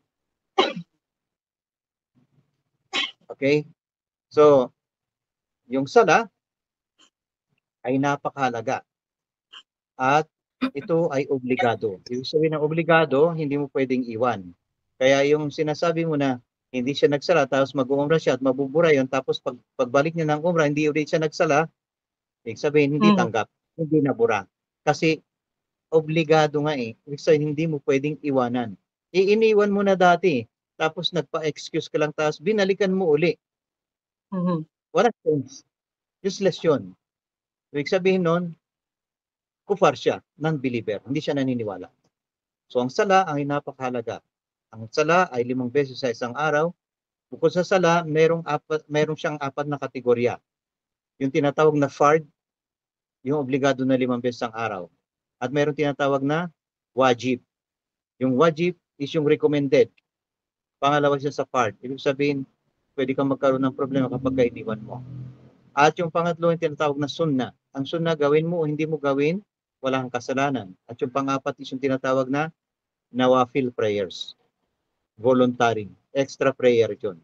Okay? So, yung sala ay napakahalaga. At ito ay obligado. Ibig sabihin ng obligado, hindi mo pwedeng iwan. Kaya yung sinasabi mo na hindi siya nagsala, tapos mag-umrah siya at mabubura yun, tapos pagbalik niya ng umrah, hindi ulit siya nagsala, ibig sabihin, hindi tanggap, hindi nabura. Kasi obligado nga eh. Ibig sabihin, hindi mo pwedeng iwanan. Iniwan mo na dati, tapos nagpa-excuse ka lang, tapos binalikan mo uli. Walang sense. Useless yun. Ibig sabihin nun, kufar siya, non-believer. Hindi siya naniniwala. So, ang sala ay napakahalaga. Ang sala ay 5 beses sa isang araw. Bukod sa sala, meron siyang 4 na kategorya. Yung tinatawag na fard, yung obligado na 5 beses ang araw. At meron tinatawag na wajib. Yung wajib is yung recommended. Pangalawa siya sa fard. Ibig sabihin, pwede kang magkaroon ng problema kapag kainiwan mo. At yung pangatlo yung tinatawag na sunnah. ang sunnah gawin mo o hindi mo gawin, wala kang kasalanan. At yung pang-apat is yung tinatawag na nawafil prayers. Voluntary. Extra prayer yun.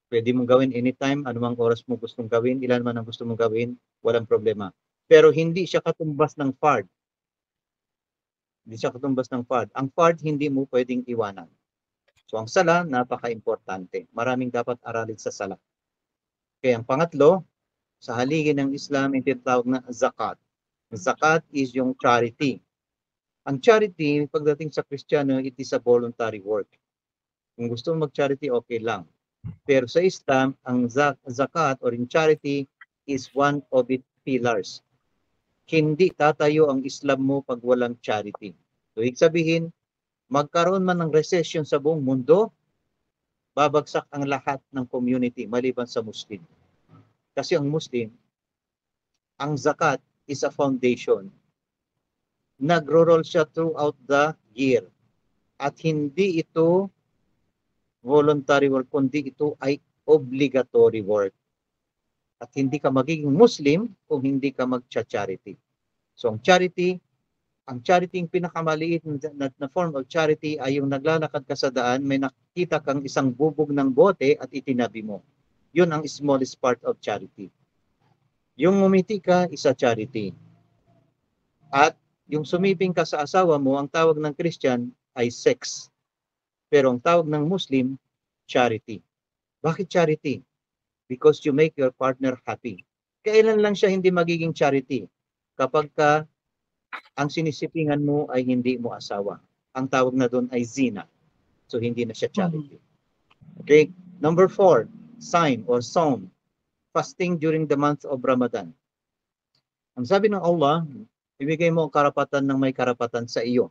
Pwede mong gawin anytime, anumang oras mo gustong gawin, ilan man ang gusto mong gawin, walang problema. Pero hindi siya katumbas ng fard. Hindi siya katumbas ng fard. Ang fard, hindi mo pwedeng iwanan. So ang sala, napaka-importante. Maraming dapat aralin sa sala. Kaya ang pangatlo, sa haligi ng Islam, yung tinatawag na zakat. Zakat is yung charity. Ang charity, pagdating sa Kristiyano, it is a voluntary work. Kung gusto mo mag-charity, okay lang. Pero sa Islam, ang zakat or in charity is one of its pillars. Hindi tatayo ang Islam mo pag walang charity. So, ibig sabihin, magkaroon man ng recession sa buong mundo, babagsak ang lahat ng community maliban sa Muslim. Kasi ang Muslim, ang zakat is a foundation. Nagro-roll siya throughout the year. At hindi ito voluntary work, kundi ito ay obligatory work. At hindi ka magiging Muslim kung hindi ka mag-charity. So ang charity yung pinakamaliit na form of charity ay yung naglalakad ka sa daan, may nakita kang isang bubog ng bote at itinabi mo. Yun ang smallest part of charity. Yung ngumiti ka, isa charity. At yung sumiping ka sa asawa mo, ang tawag ng Christian ay sex. Pero ang tawag ng Muslim, charity. Bakit charity? Because you make your partner happy. Kailan lang siya hindi magiging charity? Kapag ang sinisipingan mo ay hindi mo asawa. Ang tawag na doon ay zina. So hindi na siya charity. Okay? Number 4, sign or psalm. Fasting during the month of Ramadan. Ang sabi ng Allah, ibigay mo ang karapatan ng may karapatan sa iyo.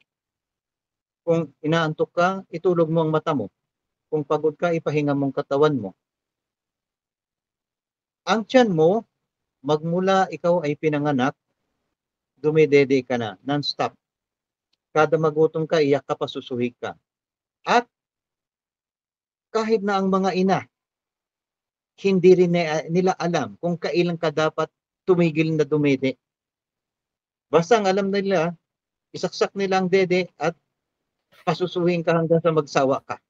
Kung inaantok ka, itulog mo ang mata mo. Kung pagod ka, ipahinga mong katawan mo. Ang tiyan mo, magmula ikaw ay pinanganak, dumidede ka na, non-stop. Kada magutom ka, iyak ka pa, susuhig ka. At kahit na ang mga ina, hindi rin nila alam kung kailan ka dapat tumigil na dumede. Basta ang alam nila, isaksak nila ang dede at pasusuhin ka hanggang sa magsawa ka.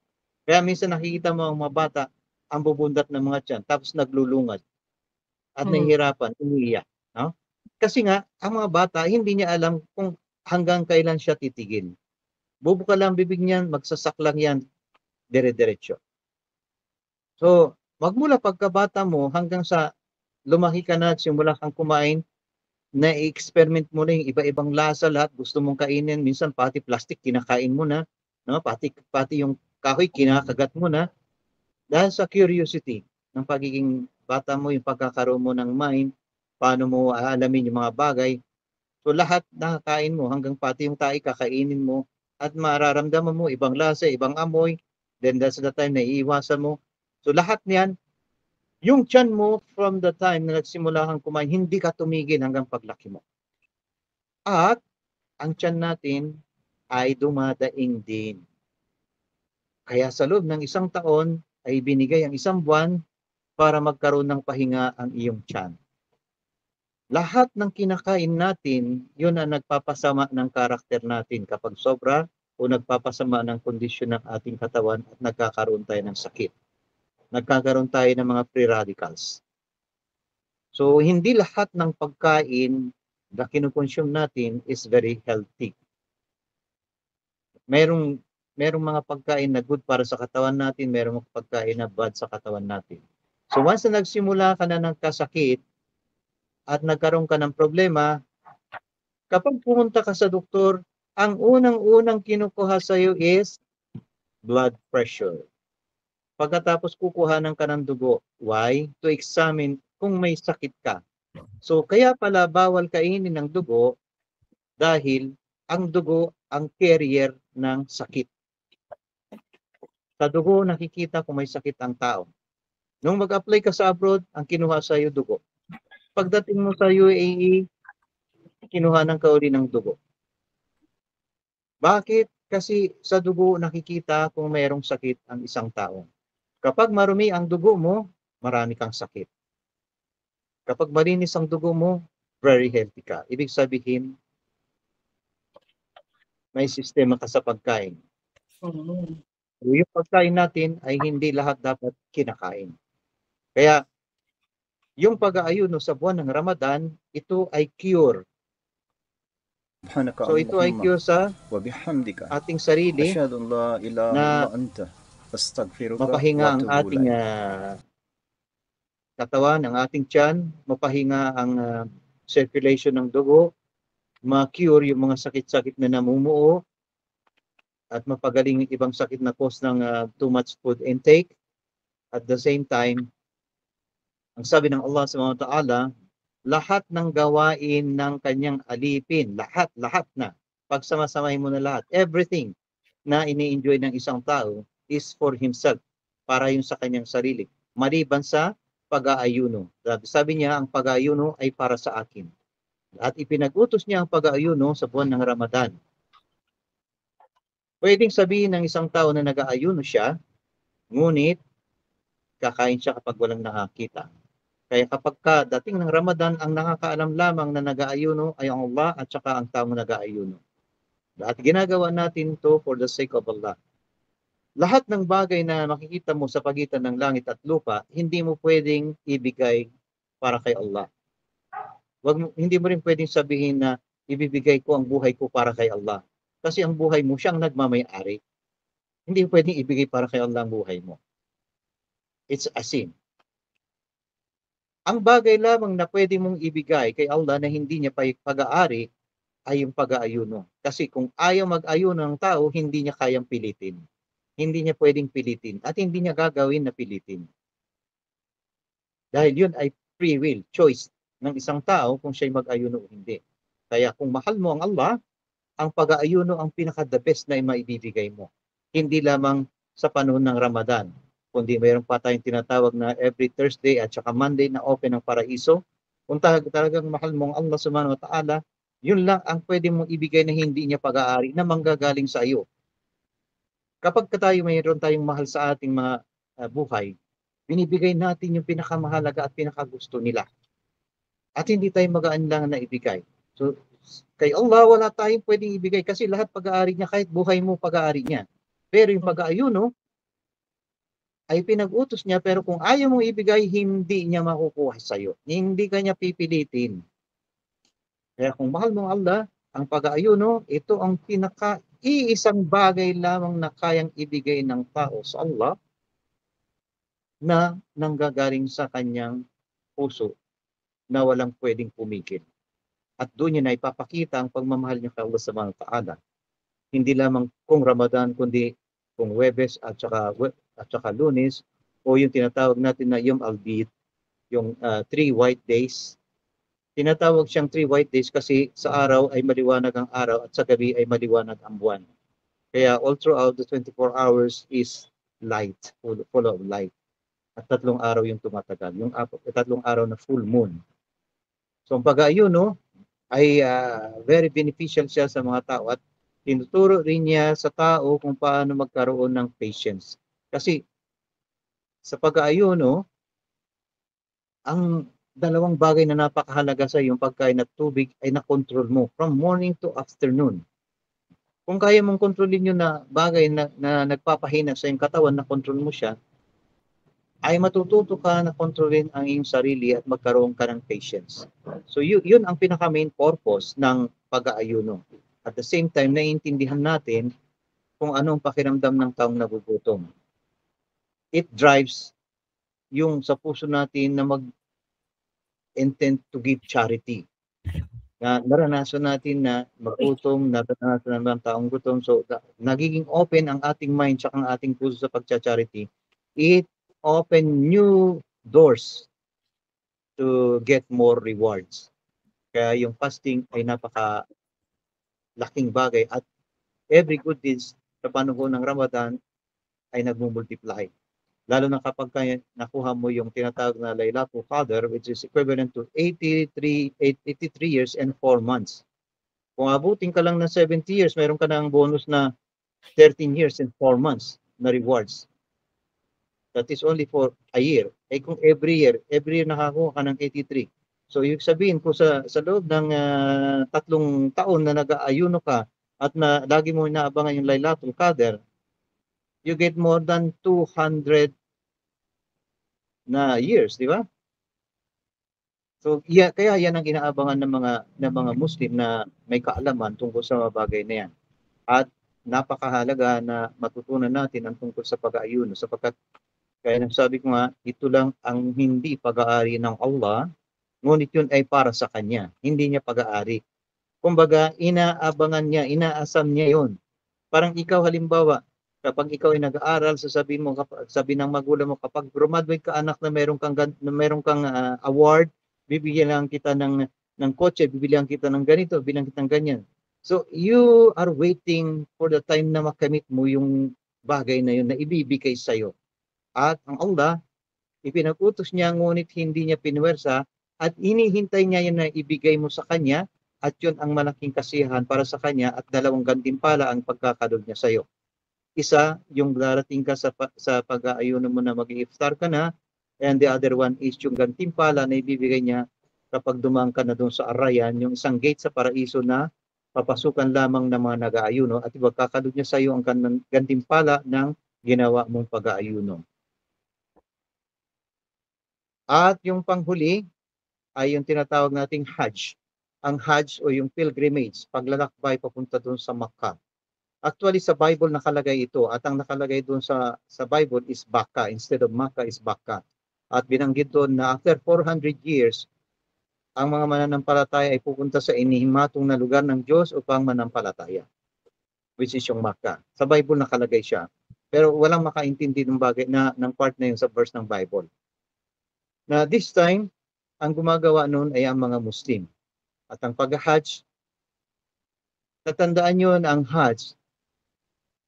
Kaya minsan nakikita mo ang mga bata, ang bubundat ng mga tiyan, tapos naglulungad at nahihirapan, umiiyak. No? Kasi nga, ang mga bata, hindi niya alam kung hanggang kailan siya titigil. Bubuka lang bibig niyan, magsasak lang yan, dire-diretso. So, magmula pagkabata mo hanggang sa lumaki ka na at simula kang kumain, na-experiment mo na yung iba-ibang lasa, lahat gusto mong kainin, minsan pati plastic kinakain mo na, no? Pati yung kahoy kinakagat mo na, dahil sa curiosity ng pagiging bata mo, yung pagkakaroon mo ng mind, paano mo aalamin yung mga bagay. So lahat nakakain mo, hanggang pati yung tae kakainin mo, at mararamdaman mo ibang lasa, ibang amoy, then that's the time na iiwasan mo. So lahat niyan, yung tiyan mo from the time na nagsimula kang kumain, hindi ka tumigil hanggang paglaki mo. At ang tiyan natin ay dumadaing din. Kaya sa loob ng isang taon ay binigay ang isang buwan para magkaroon ng pahinga ang iyong tiyan. Lahat ng kinakain natin, yun ang nagpapasama ng karakter natin kapag sobra o nagpapasama ng kondisyon ng ating katawan at nagkakaroon tayo ng sakit. Nagkakaroon tayo ng mga free radicals. So, hindi lahat ng pagkain na kinukonsume natin is very healthy. Merong mga pagkain na good para sa katawan natin, merong mga pagkain na bad sa katawan natin. So, once na nagsimula ka na ng kasakit at nagkaroon ka ng problema, kapag pumunta ka sa doktor, ang unang-unang kinukuha sa iyo is blood pressure. Pagkatapos kukuhanan ka ng dugo. Why? To examine kung may sakit ka. So, kaya pala bawal kainin ng dugo dahil ang dugo ang carrier ng sakit. Sa dugo, nakikita kung may sakit ang tao. Nung mag-apply ka sa abroad, ang kinuha sa iyo dugo. Pagdating mo sa UAE, kinuhanan ka uli ng dugo. Bakit? Kasi sa dugo nakikita kung mayroong sakit ang isang tao. Kapag marumi ang dugo mo, marami kang sakit. Kapag malinis ang dugo mo, very healthy ka. Ibig sabihin, may sistema ka sa pagkain. Mm. Yung pagkain natin ay hindi lahat dapat kinakain. Kaya, yung pag-aayuno sa buwan ng Ramadan, ito ay cure. سبحانك So ito ay اللهم cure sa وبحمدك ating sarili أشهد أن لا إله na إلا أنت أستغفرك mapahinga ang وأتوب ating إليك. katawan, ang ating tiyan, mapahinga ang circulation ng dugo, ma-cure yung mga sakit-sakit na namumuo, at mapagaling yung ibang sakit na cause ng too much food intake. At the same time, ang sabi ng Allah subhanahu wa ta'ala, lahat ng gawain ng kanyang alipin, lahat na, pagsamasamahin mo na lahat, everything na ini-enjoy ng isang tao is for himself, para yun sa kanyang sarili, maliban sa pag-aayuno. Sabi niya, ang pag-aayuno ay para sa akin. At ipinag-utos niya ang pag-aayuno sa buwan ng Ramadan. Pwedeng sabihin ng isang tao na nag-aayuno siya, ngunit kakain siya kapag walang nakakita. Kaya kapag dating ng Ramadan, ang nakakaalam lamang na nag-aayuno ay ang Allah at saka ang taong nag-aayuno. At ginagawa natin to for the sake of Allah. Lahat ng bagay na makikita mo sa pagitan ng langit at lupa, hindi mo pwedeng ibigay para kay Allah. Hindi mo rin pwedeng sabihin na ibibigay ko ang buhay ko para kay Allah. Kasi ang buhay mo siyang nagmamay-ari. Hindi mo pwedeng ibigay para kay Allah ang buhay mo. It's a sin. Ang bagay lamang na pwede mong ibigay kay Allah na hindi niya pag-aari ay yung pag-aayuno. Kasi kung ayaw mag-ayuno ng tao, hindi niya kayang pilitin. Hindi niya pwedeng pilitin at hindi niya gagawin na pilitin. Dahil yun ay free will, choice ng isang tao kung siya'y mag-ayuno o hindi. Kaya kung mahal mo ang Allah, ang pag-aayuno ang pinaka-the best na maibibigay mo. Hindi lamang sa panahon ng Ramadan, kundi mayroon pa tayong tinatawag na every Thursday at saka Monday na open ang paraiso. Kung talagang mahal mo ang Allah subhanahu wa ta'ala, yun lang ang pwede mong ibigay na hindi niya pag-aari na manggagaling sa iyo. Kapag mayroon tayong mahal sa ating mga buhay, binibigay natin yung pinakamahalaga at pinakagusto nila. At hindi tayo mag-aanlangan na ibigay. So, kay Allah, wala tayong pwedeng ibigay kasi lahat pag-aari niya, kahit buhay mo pag-aari niya. Pero yung pag-aayuno, ay pinag-utos niya, pero kung ayaw mong ibigay, hindi niya makukuha sa iyo. Hindi ka niya pipilitin. Kaya kung mahal mong Allah, ang pag-aayuno, ito ang pinaka-iisang bagay lamang na kayang ibigay ng tao sa Allah na nanggagaling sa kanyang puso na walang pwedeng pumigil. At doon niya na ipapakita ang pagmamahal niya kay Allah subhanahu wa ta'ala. Hindi lamang kung Ramadan, kundi kung Huwebes at saka Lunes, o yung tinatawag natin na Yom Al-Bid, yung 3 white days. Tinatawag siyang 3 white days kasi sa araw ay maliwanag ang araw at sa gabi ay maliwanag ang buwan. Kaya all throughout the 24 hours is light, full of light. At 3 araw yung tumatagal. Yung 3 araw na full moon. So ang pag-aayuno ay very beneficial siya sa mga tao at tinuturo rin niya sa tao kung paano magkaroon ng patience. Kasi sa pag-aayuno, ang dalawang bagay na napakahalaga sa iyong pagkain at tubig ay nakontrol mo from morning to afternoon. Kung kaya mong kontrolin yun na bagay na nagpapahina sa iyong katawan, na kontrol mo siya, ay matututo ka na kontrolin ang iyong sarili at magkaroon ka ng patience. So yun ang pinaka-main purpose ng pag-aayuno. At the same time, naiintindihan natin kung anong pakiramdam ng taong nagugutom. It drives yung sa puso natin na mag-intend to give charity. Na naranasan natin na magutom, naranasan ng taong gutom. So nagiging open ang ating mind at ang ating puso sa pagcha-charity. It open new doors to get more rewards. Kaya yung fasting ay napaka-laking bagay at every good deeds sa panahon ng Ramadan ay nagmumultiply. Lalo na kapag nakuha mo yung tinatawag na Laylatul Qadr, which is equivalent to 83 years and 4 months. Kung abutin ka lang ng 70 years, mayroon ka ng bonus na 13 years and 4 months na rewards. That is only for a year. Eh kung every year nakakuha ka ng 83, So, ibig sabihin kung sa loob ng 3 taon na nag-aayuno ka at na lagi mo inaabangan yung Lailatul Qadr, you get more than 200 na years, di ba? So, kaya yan ang inaabangan ng mga Muslim na may kaalaman tungkol sa mga bagay na yan. At napakahalaga na matutunan natin ang tungkol sa pag-aayuno sapagkat kaya sabi ko nga, ito lang ang hindi pag-aari ng Allah, ngunit yun ay para sa Kanya, hindi niya pag-aari. Kumbaga, inaabangan niya, inaasam niya yun. Parang ikaw halimbawa, kapag ikaw ay nag-aaral, sabi ng magulang mo, kapag graduate ka anak na meron kang award, bibigyan lang kita ng kotse, bibigyan kita ng ganito, bilang kitang ganyan. So, you are waiting for the time na makamit mo yung bagay na yun na ibibigay sa'yo. At ang Allah, ipinag-utos niya, ngunit hindi niya pinuwersa at inihintay niya yun na ibigay mo sa Kanya at yun ang malaking kasiyahan para sa Kanya at 2 gantimpala ang pagkakalob niya sa'yo. Isa, yung darating ka sa pag-aayuno mo na mag-iftar ka na, and the other one is yung gantimpala na ibibigay niya kapag dumaan ka na doon sa Arayan, yung isang gate sa paraiso na papasukan lamang ng mga nag-aayuno at ipagkakalob niya sa'yo ang gantimpala ng ginawa mong pag-aayuno. At yung panghuli ay yung tinatawag nating Hajj. Ang Hajj o yung pilgrimage, paglalakbay papunta doon sa Makkah. Actually sa Bible nakalagay ito at ang nakalagay doon sa Bible is Baka instead of Makkah is Baka. At binanggit doon na after 400 years, ang mga mananampalataya ay pupunta sa inihimatong na lugar ng Diyos upang manampalataya, which is yung Makkah. Sa Bible nakalagay siya. Pero walang makaintindi ng bagay ng part na yun sa verse ng Bible. Na this time, ang gumagawa noon ay ang mga Muslim. At ang pag-Hajj, natandaan nyo na ang Hajj,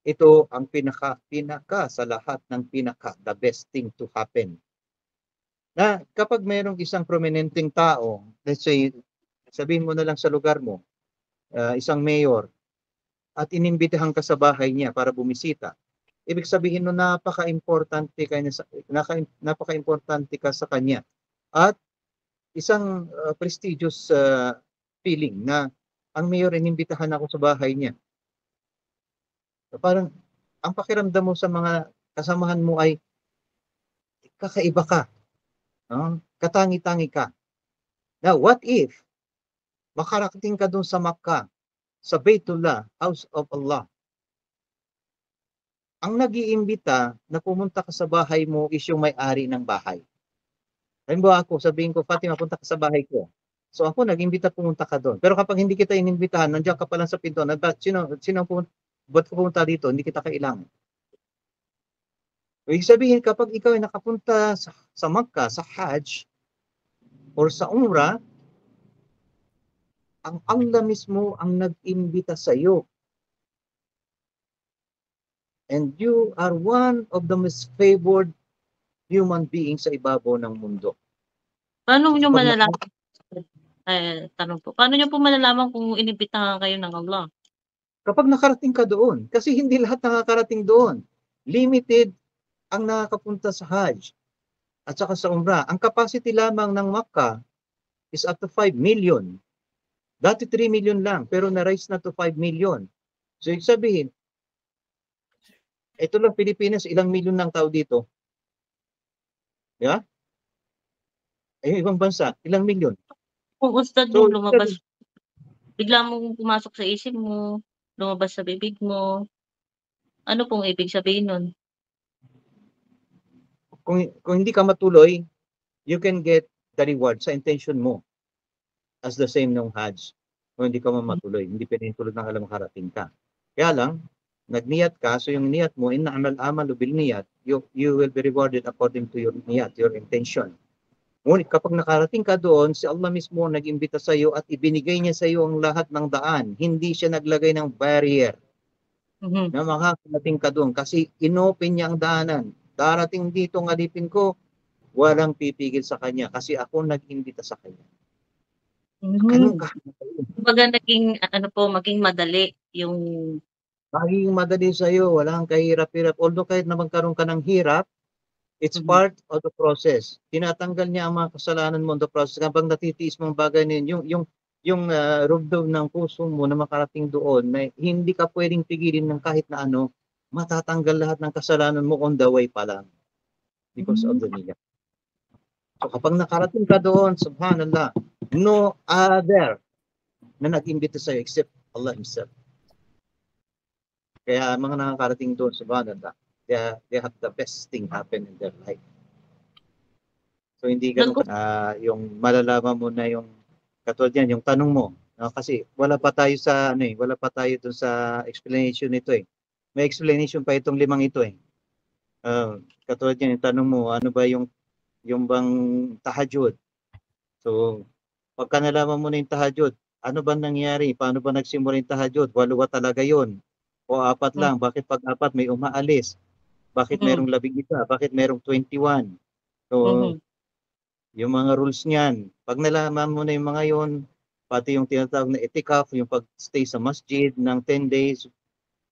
ito ang pinaka sa lahat ng the best thing to happen. Na kapag mayroong isang prominenteng tao, let's say, sabihin mo na lang sa lugar mo, isang mayor, at inimbitahan ka sa bahay niya para bumisita, ibig sabihin no napaka-importante ka sa kanya. At isang prestigious feeling na ang mayor inimbitahan ako sa bahay niya. So, parang ang pakiramdam mo sa mga kasamahan mo ay kakaiba ka. Katangi-tangi ka. Now, what if makarating ka doon sa Makkah, sa Baitullah, House of Allah? Ang nag-iimbita na pumunta ka sa bahay mo is yung may-ari ng bahay. Halimbawa ako, sabihin ko, Fatima, punta ka sa bahay ko. So ako, nag-imbita, pumunta ka doon. Pero kapag hindi kita inimbitahan, nandiyan ka pa lang sa pinto, ba't ka pumunta dito? Hindi kita kailangan. Ibig sabihin, kapag ikaw ay nakapunta sa Makkah, sa Hajj, or sa Umrah, ang Allah mismo ang nag-imbita sa iyo. And you are one of the most favored human beings sa ibabaw ng mundo. Paano nyo malalaman? Tanong po. Paano nyo po malalaman kung inibitahan kayo ng Allah? Kapag nakarating ka doon, kasi hindi lahat nakakarating doon. Limited ang nakakapunta sa Hajj at saka sa Umrah. Ang capacity lamang ng Makkah is up to 5 million. Dati 3 million lang, pero na-rise na to 5 million. So, ibig sabihin, ito lang Pilipinas, ilang milyon ng tao dito? Yeah? Ay, ibang bansa, ilang milyon? Kung ustad mo lumabas, bigla mong pumasok sa isip mo, lumabas sa bibig mo, ano pong ibig sabihin nun? Kung hindi ka matuloy, you can get the reward sa intention mo as the same ng Hajj. Kung hindi ka matuloy, hindi pinintulod ng alam makarating ka. Kaya lang, nagniyat ka, so yung niyat mo, inna amal bil niyat, you will be rewarded according to your niyat, your intention. Ngunit kapag nakarating ka doon, si Allah mismo nag-imbita sa iyo at ibinigay niya sa iyo ang lahat ng daan. Hindi siya naglagay ng barrier na makakarating ka doon kasi inopen niya ang daanan. Darating dito ng alipin ko, walang pipigil sa kanya kasi ako nag-imbita sa kanya. Ganun ka. Kumbaga maging madali yung Maging madali sa iyo, walang kahirap-hirap. Although kahit na magkaroon ka ng hirap, It's Mhm. part of the process. Tinatanggal niya ang mga kasalanan mo in the process habang natitiis mo ang bagay na yun, rubdob ng puso mo na makarating doon na hindi ka pwedeng pigilin ng kahit na ano, matatanggal lahat ng kasalanan mo on the way pa lang because of the niyya. So kapag nakarating ka doon, subhanallah, no other na nag-imbita sa'yo except Allah Himself. Kaya mga nakakarating doon, subhanallah, they have the best thing happen in their life. So hindi ganun yung malalaman mo na yung katulad yan, yung tanong mo. No? Kasi wala pa tayo sa wala pa tayo doon sa explanation nito eh. May explanation pa itong 5 ito eh. Katulad yan, yung tanong mo, ano ba yung bang tahajjud? So pagka nalaman mo na yung tahajjud, ano ba nangyari? Paano ba nagsimula yung tahajjud? 8 ba talaga yun? O 4 lang? Bakit pag 4 may umaalis? Bakit merong 11? Bakit merong 21? So, yung mga rules niyan, pag nalaman mo na yung mga yon, pati yung tinatawag na itikaf, yung pag-stay sa masjid ng 10 days,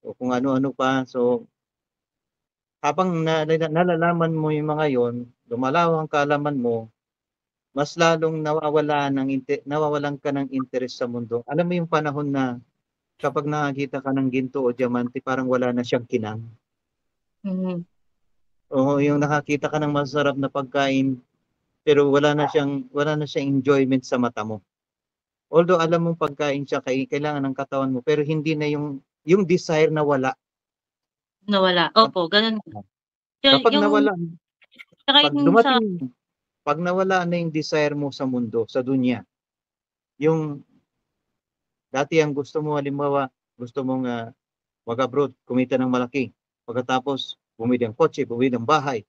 o kung ano-ano pa. So, habang nalalaman mo yung mga yon, lumalawak ang kaalaman mo, mas lalong nawawalan ka ng interest sa mundo. Alam mo yung panahon na kapag nakakita ka ng ginto o diamante, parang wala na siyang kinang. Mhm. O yung nakakita ka ng masarap na pagkain, pero wala na siyang enjoyment sa mata mo. Although alam mong pagkain siya kailangan ng katawan mo, pero hindi na yung desire na wala. Nawala, opo gano'n. Kapag Yung nawala, tsaka pag yung sa dumating, pag nawala na yung desire mo sa mundo, sa dunya, yung dati ang gusto mo, halimbawa, gusto mong mag-abroad, kumita ng malaki. Pagkatapos, bumili ng kotse, bumili ng bahay.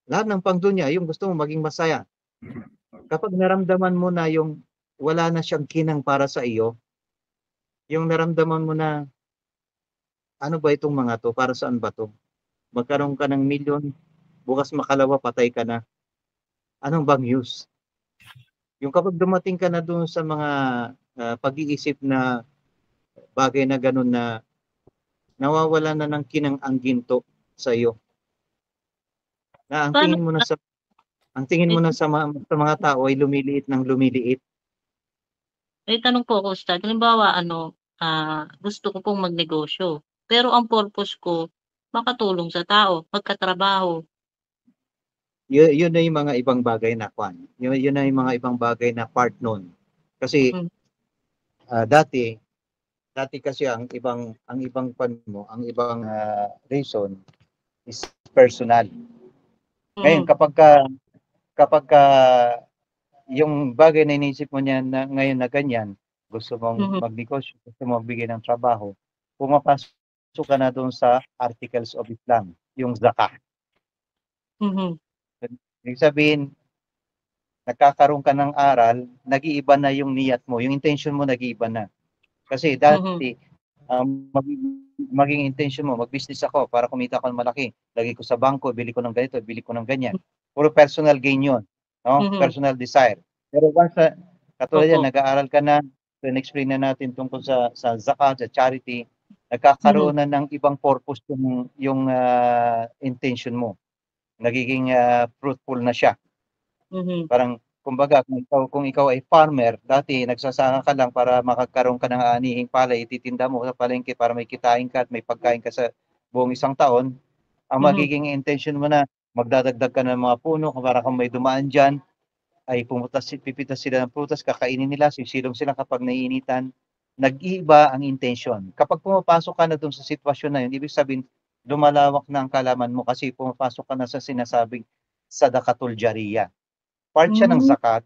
Lahat ng pangdunya, yung gusto mo maging masaya. Kapag naramdaman mo na yung wala na siyang kinang para sa iyo, yung naramdaman mo na, ano ba itong mga to? Para saan ba to? Magkaroon ka ng milyon, bukas makalawa, patay ka na. Anong bang use? Yung kapag dumating ka na doon sa mga pag-iisip na bagay na ganun na nawawala na ng kinang ang ginto sa iyo. Na ang paano tingin mo na sa mga tao ay lumiliit ng lumiliit. may tanong po ako Ustad, halimbawa gusto ko pong magnegosyo, pero ang purpose ko makatulong sa tao, magkatrabaho. Yun na yung mga ibang bagay na kwan. Yun na yung mga ibang bagay na part nun. Kasi Hmm. dati kasi ang ibang reason is personal. Ngayon Mm. kapag yung bagay na inisip mo niyan na ngayon na ganyan, gusto mong Mhm. magnegosyo, gusto mong magbigay ng trabaho, pumapasok ka na doon sa Articles of Islam, yung zakah. Mhm. Ibig sabihin, nagkakaroon ka ng aral, nag-iiba na yung niyat mo, yung intention mo nag-iiba na. Kasi Mhm. dati, maging intention mo, mag-business ako para kumita ako ng malaki. Lagi ko sa bangko, bili ko ng ganito, bili ko ng ganyan. Puro personal gain yun. No? Mhm. Personal desire. Pero once katulad yan, Opo. nag-aaral ka na, explain na natin tungkol sa zakat, sa charity, Mhm. nagkakaroon na ng ibang purpose yung intention mo. Nagiging fruitful na siya. Mhm. Parang, kumbaga, kung ikaw ay farmer, dati nagsasaka ka lang para makakaroon ka ng anihing palay, ititinda mo sa palengke para may kitain ka at may pagkain ka sa buong isang taon. Ang Mhm. magiging intention mo na magdadagdag ka ng mga puno para kung may dumaan dyan, ay pipitas sila ng prutas, kakainin nila, sisilong sila kapag naiinitan. Nag-iiba ang intention. Kapag pumapasok ka na doon sa sitwasyon na yun, ibig sabihin, lumalawak na ang kalaman mo kasi pumapasok ka na sa sinasabing sadaqatul jariyah. Part siya ng Hmm. zakat,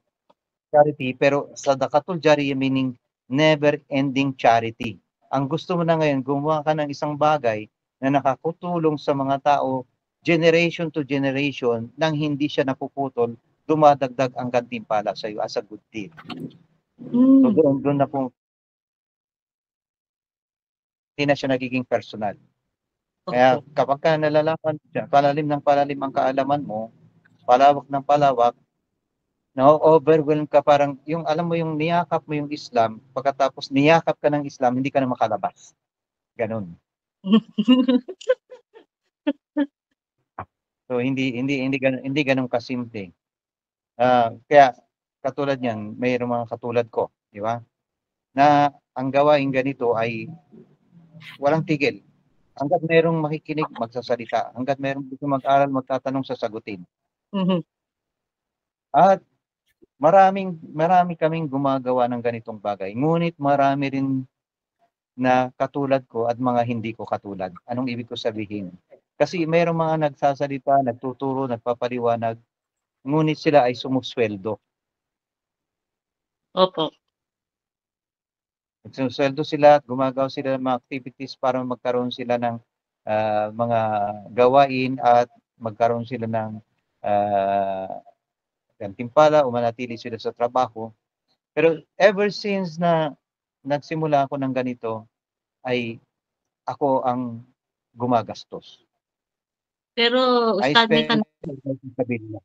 charity, pero sadaqatul jariyah meaning never-ending charity. Ang gusto mo na ngayon, gumawa ka ng isang bagay na nakakutulong sa mga tao generation to generation nang hindi siya napuputol, dumadagdag ang gantimpala sa iyo as a good deed. So Hmm. doon na po, hindi na siya nagiging personal. Kaya Opo. kapag ka nalalaman siya, palalim ng palalim ang kaalaman mo, palawak ng palawak, na-overwhelm ka, parang yung alam mo yung niyakap mo yung Islam, pagkatapos niyakap ka ng Islam, hindi ka na makalabas. Ganun. So hindi ganun kasimple. Kaya katulad niyan, mayroong mga katulad ko, di ba? Na ang gawain ganito ay walang tigil. Hangga't mayroong makikinig, magsasalita. Hangga't mayroong gusto mag-aral, magtatanong, sasagutin. Mhm. At marami kaming gumagawa ng ganitong bagay. Ngunit marami rin na katulad ko at mga hindi ko katulad. Anong ibig ko sabihin? Kasi mayroong mga nagsasalita, nagtuturo, nagpapaliwanag, ngunit sila ay sumusweldo. Opo. Nagsusweldo sila at gumagawa sila ng mga activities para magkaroon sila ng mga gawain at magkaroon sila ng gantimpala o manatili sila sa trabaho. Pero ever since na nagsimula ako ng ganito, ay ako ang gumagastos. Pero I ustad, may spend tanong,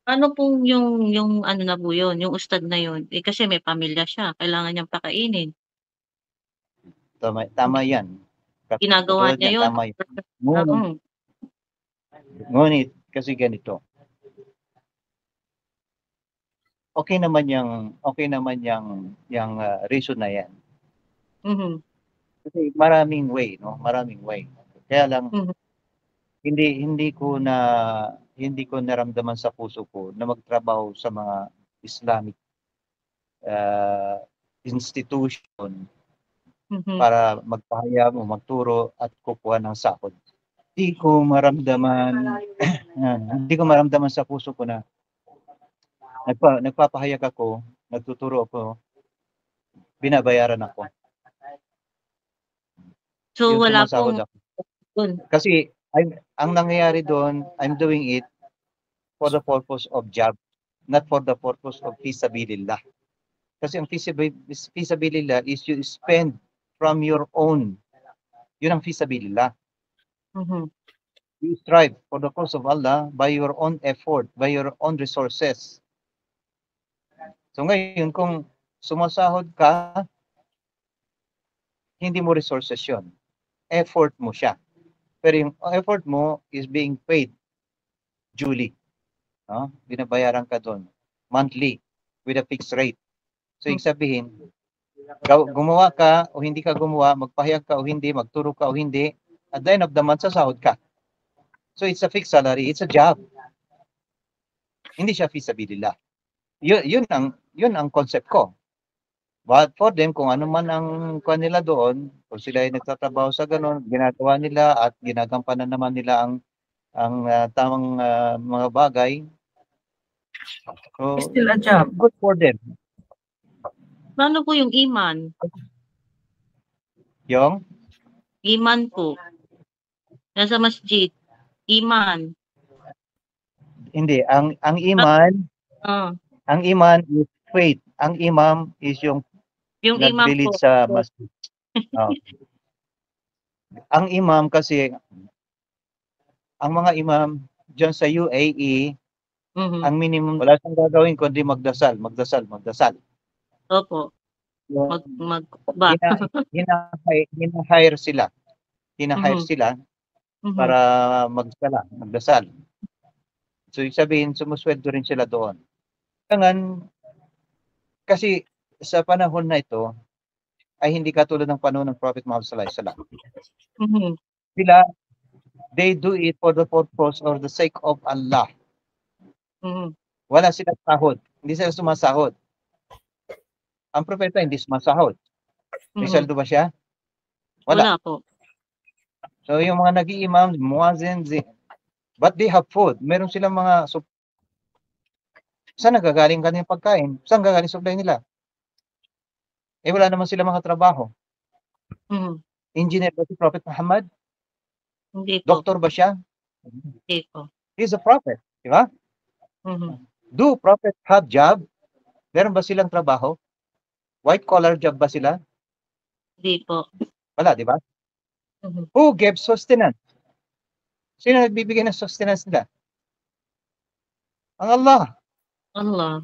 ano pong yung ano na po yun, yung ustad na yun? Eh, kasi may pamilya siya, kailangan niyang pakainin. Tama yan. Ginagawa Katulad niya yan, yun. tama yan. Oo. Ngunit kasi ganito. Okay naman yung reason na yan. Mhm. Kasi maraming way, no? Maraming way. Kaya lang Mhm. hindi ko naramdaman sa puso ko na magtrabaho sa mga Islamic institution Mhm. para magpahayag o magturo at kukuha ng sahod. Hindi ko maramdaman sa puso ko na nagpapahayag ako, nagtuturo ako, binabayaran ako. So Yung wala sumasahod pong ako. dun. Kasi ang nangyayari doon, I'm doing it for the purpose of job, not for the purpose of fisabilillah. Kasi ang fisabilillah is you spend from your own. Yun ang fisabilillah. Mhm. You strive for the cause of Allah by your own effort, by your own resources. So ngayon, kung sumasahod ka, hindi mo resources yun. Effort mo siya. Pero yung effort mo is being paid duly. No? Binabayaran ka doon. Monthly, with a fixed rate. So, ibig sabihin, gumawa ka o hindi ka gumawa, magpahayag ka o hindi, magturo ka o hindi, at the end of the month, sasahod ka. So, it's a fixed salary. It's a job. Hindi siya fisabilillah. Yun ang concept ko. But for them, kung ano man ang kanila doon, kung sila ay nagtatrabaho sa ganun, ginagawa nila at ginagampanan naman nila ang tamang mga bagay. So, Still a job. good for them. Paano po yung iman? Yung? Iman po. Nasa masjid. Iman. Hindi. Ang iman, Ah, ang iman is faith. Ang imam is yung yung imam nag-lead po. sa masjid. Oh. Ang imam kasi, ang mga imam dyan sa UAE, Mhm. ang minimum, wala siyang gagawin kundi magdasal. Opo. Ba. Hina-hire sila. Hina-hire Mhm. sila Mhm. para magdasal. So, ibig sabihin, sumusweldo rin sila doon. Kasi sa panahon na ito, ay hindi katulad ng panahon ng Prophet Muhammad sallallahu alaihi wasallam. Mhm. Sila, they do it for the purpose or the sake of Allah. Mhm. Wala silang sahod. Hindi sila sumasahod. Ang propeta hindi sumasahod. May Mhm. sweldo ba siya? Wala po. So yung mga nag-iimam, muazzin, but they have food. Meron silang mga saan nagagaling kanilang pagkain? Saan gagaling supply nila? Eh wala naman sila mga trabaho. Mhm. Engineer ba si Prophet Muhammad? Hindi po. Doktor ba siya? Hindi po. He's a prophet. Di ba? Mhm. Do prophets have job? Meron ba silang trabaho? White collar job ba sila? Hindi po. Wala, di ba? Mhm. Who gave sustenance? Sino nagbibigay ng sustenance nila? Ang Allah. Allah.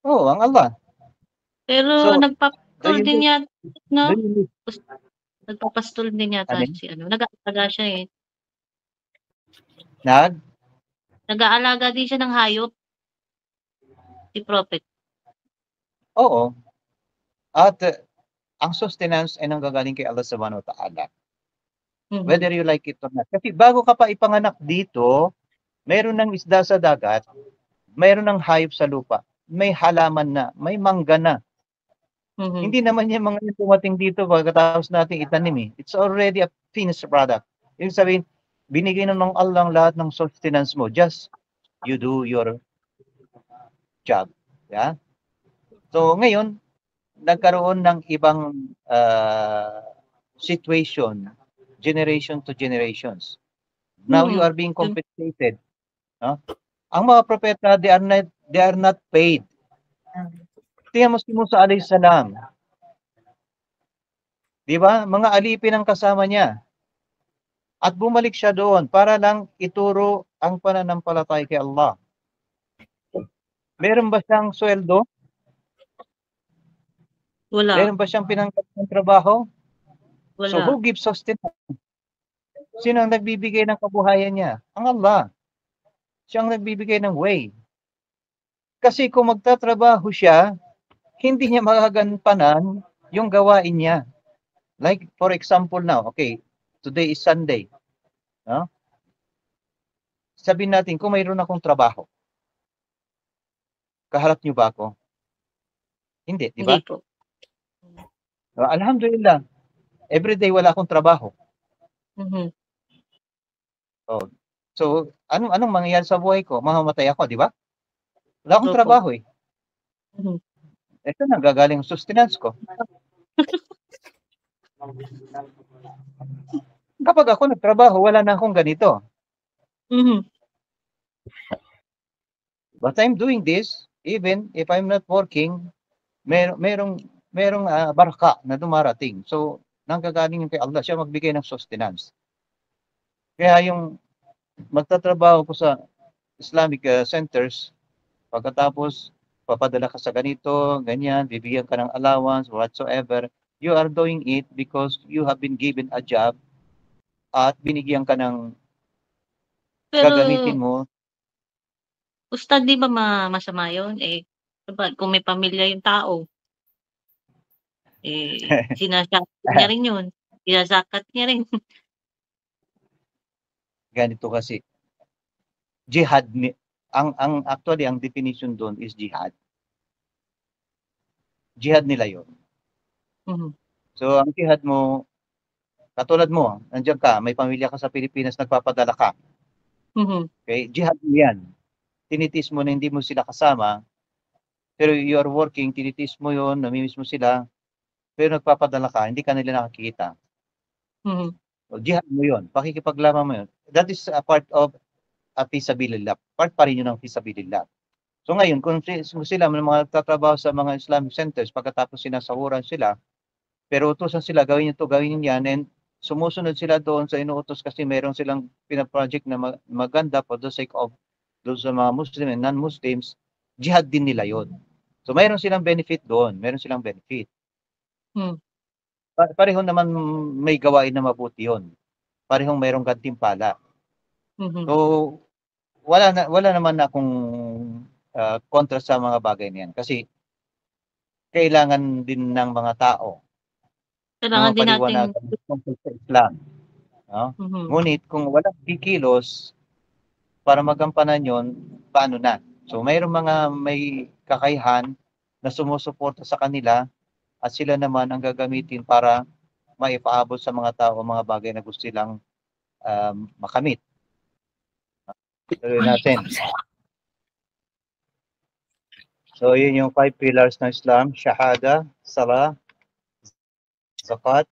Oo, ang Allah. Pero So, nagpapastol din yata, no? do you need, Nagpapastol din yata Ano? si ano. Nag-aalaga siya eh. Nag-aalaga din siya ng hayop, si Prophet. Oo. At ang sustenance ay nanggagaling kay Allah Subhanahu wa Ta'ala. Mhm. Whether you like it or not. Kasi bago ka pa ipanganak dito, meron ng isda sa dagat, meron ng hayop sa lupa, may halaman na, may mangga na. Mhm. Hindi naman yung mga yung dumating dito pagkatapos nating itanim eh. It's already a finished product. Ibig sabihin, binigay na ng Allah ang lahat ng sustenance mo. Just you do your job. Yeah? So ngayon, nagkaroon ng ibang situation, generation to generations. Now you Mhm. are being compensated. No? Ang mga propeta, they are not paid. Tingnan mo si Musa alayhis salam. Di ba? Mga alipin ang kasama niya. At bumalik siya doon para lang ituro ang pananampalataya kay Allah. Meron ba siyang sweldo? Wala, Meron ba siyang pinangkat ng trabaho? So wala. who gives sustenance? Sino ang nagbibigay ng kabuhayan niya? Ang Allah. Siya ang nagbibigay ng way. Kasi kung magtatrabaho siya, hindi niya magagampanan yung gawain niya. Like, for example now, okay, today is Sunday. No? Sabihin natin, kung mayroon akong trabaho, kaharap niyo ba ako? Hindi, di ba? Hindi po. Alhamdulillah, everyday wala akong trabaho. Mhm. So, anong mangyayari sa buhay ko? Mamamatay ako, di ba? Wala akong Opo. trabaho eh. Mhm. Ito na, gagaling ang sustenance ko. Kapag ako nagtrabaho, wala na akong ganito. Mhm. But I'm doing this, even if I'm not working, merong baraka na dumarating. So, nanggagaling yung kay Allah, siya magbigay ng sustenance. Kaya yung magtatrabaho ko sa Islamic centers, pagkatapos papadala ka sa ganito, ganyan, bibigyan ka ng allowance, whatsoever, you are doing it because you have been given a job at binigyan ka ng Pero gagamitin mo. ustad, di ba masama yun? Eh, diba, kung may pamilya yung tao, eh, sinasakat niya rin yun. Sinasakat niya rin. Ganito kasi, jihad, ang actually, ang definition doon is jihad. Jihad nila yon. Mhm. So, ang jihad mo, katulad mo, nandiyan ka, may pamilya ka sa Pilipinas, nagpapadala ka. Mhm. Okay? Jihad mo yan. Tinitis mo na hindi mo sila kasama, pero you are working, tinitis mo yon, namimiss mo sila, pero nagpapadala ka, hindi ka nila nakikita. Mhm. So, jihad mo yon, pakikipaglaban mo yon. That is a part of a fisabilillah. Part pa rin yun ng fisabilillah. So ngayon, kung sila may mga nagtatrabaho sa mga Islamic centers, pagkatapos sinasahuran sila, pero utusan sila, gawin nyo to, gawin nyo yan, and sumusunod sila doon sa inuutos kasi meron silang pinaproject na maganda for the sake of those mga Muslim and non-Muslims, jihad din nila yon. So mayroon silang benefit doon, meron silang benefit. Hmm. Pareho naman may gawain na mabuti yon. Parehong mayroong gantimpala. Mhm. So wala naman akong kontra sa mga bagay niyan kasi kailangan din ng mga tao na Kailangan din nating mapaliwanagan tungkol sa Islam. No? mhm. Ngunit kung walang kikilos para magampanan yon, paano na? So mayroong mga may kakayahan na sumusuporta sa kanila at sila naman ang gagamitin para maipaabot sa mga tao ang mga bagay na gusto silang makamit. Tuloy natin. So yun yung 5 pillars ng Islam: Shahada, Salah, Zakat,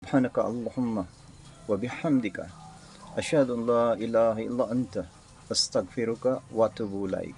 subhanaka Allahumma wa bihamdika asyhadu an la ilaha illa anta astaghfiruka wa atubu ilaik.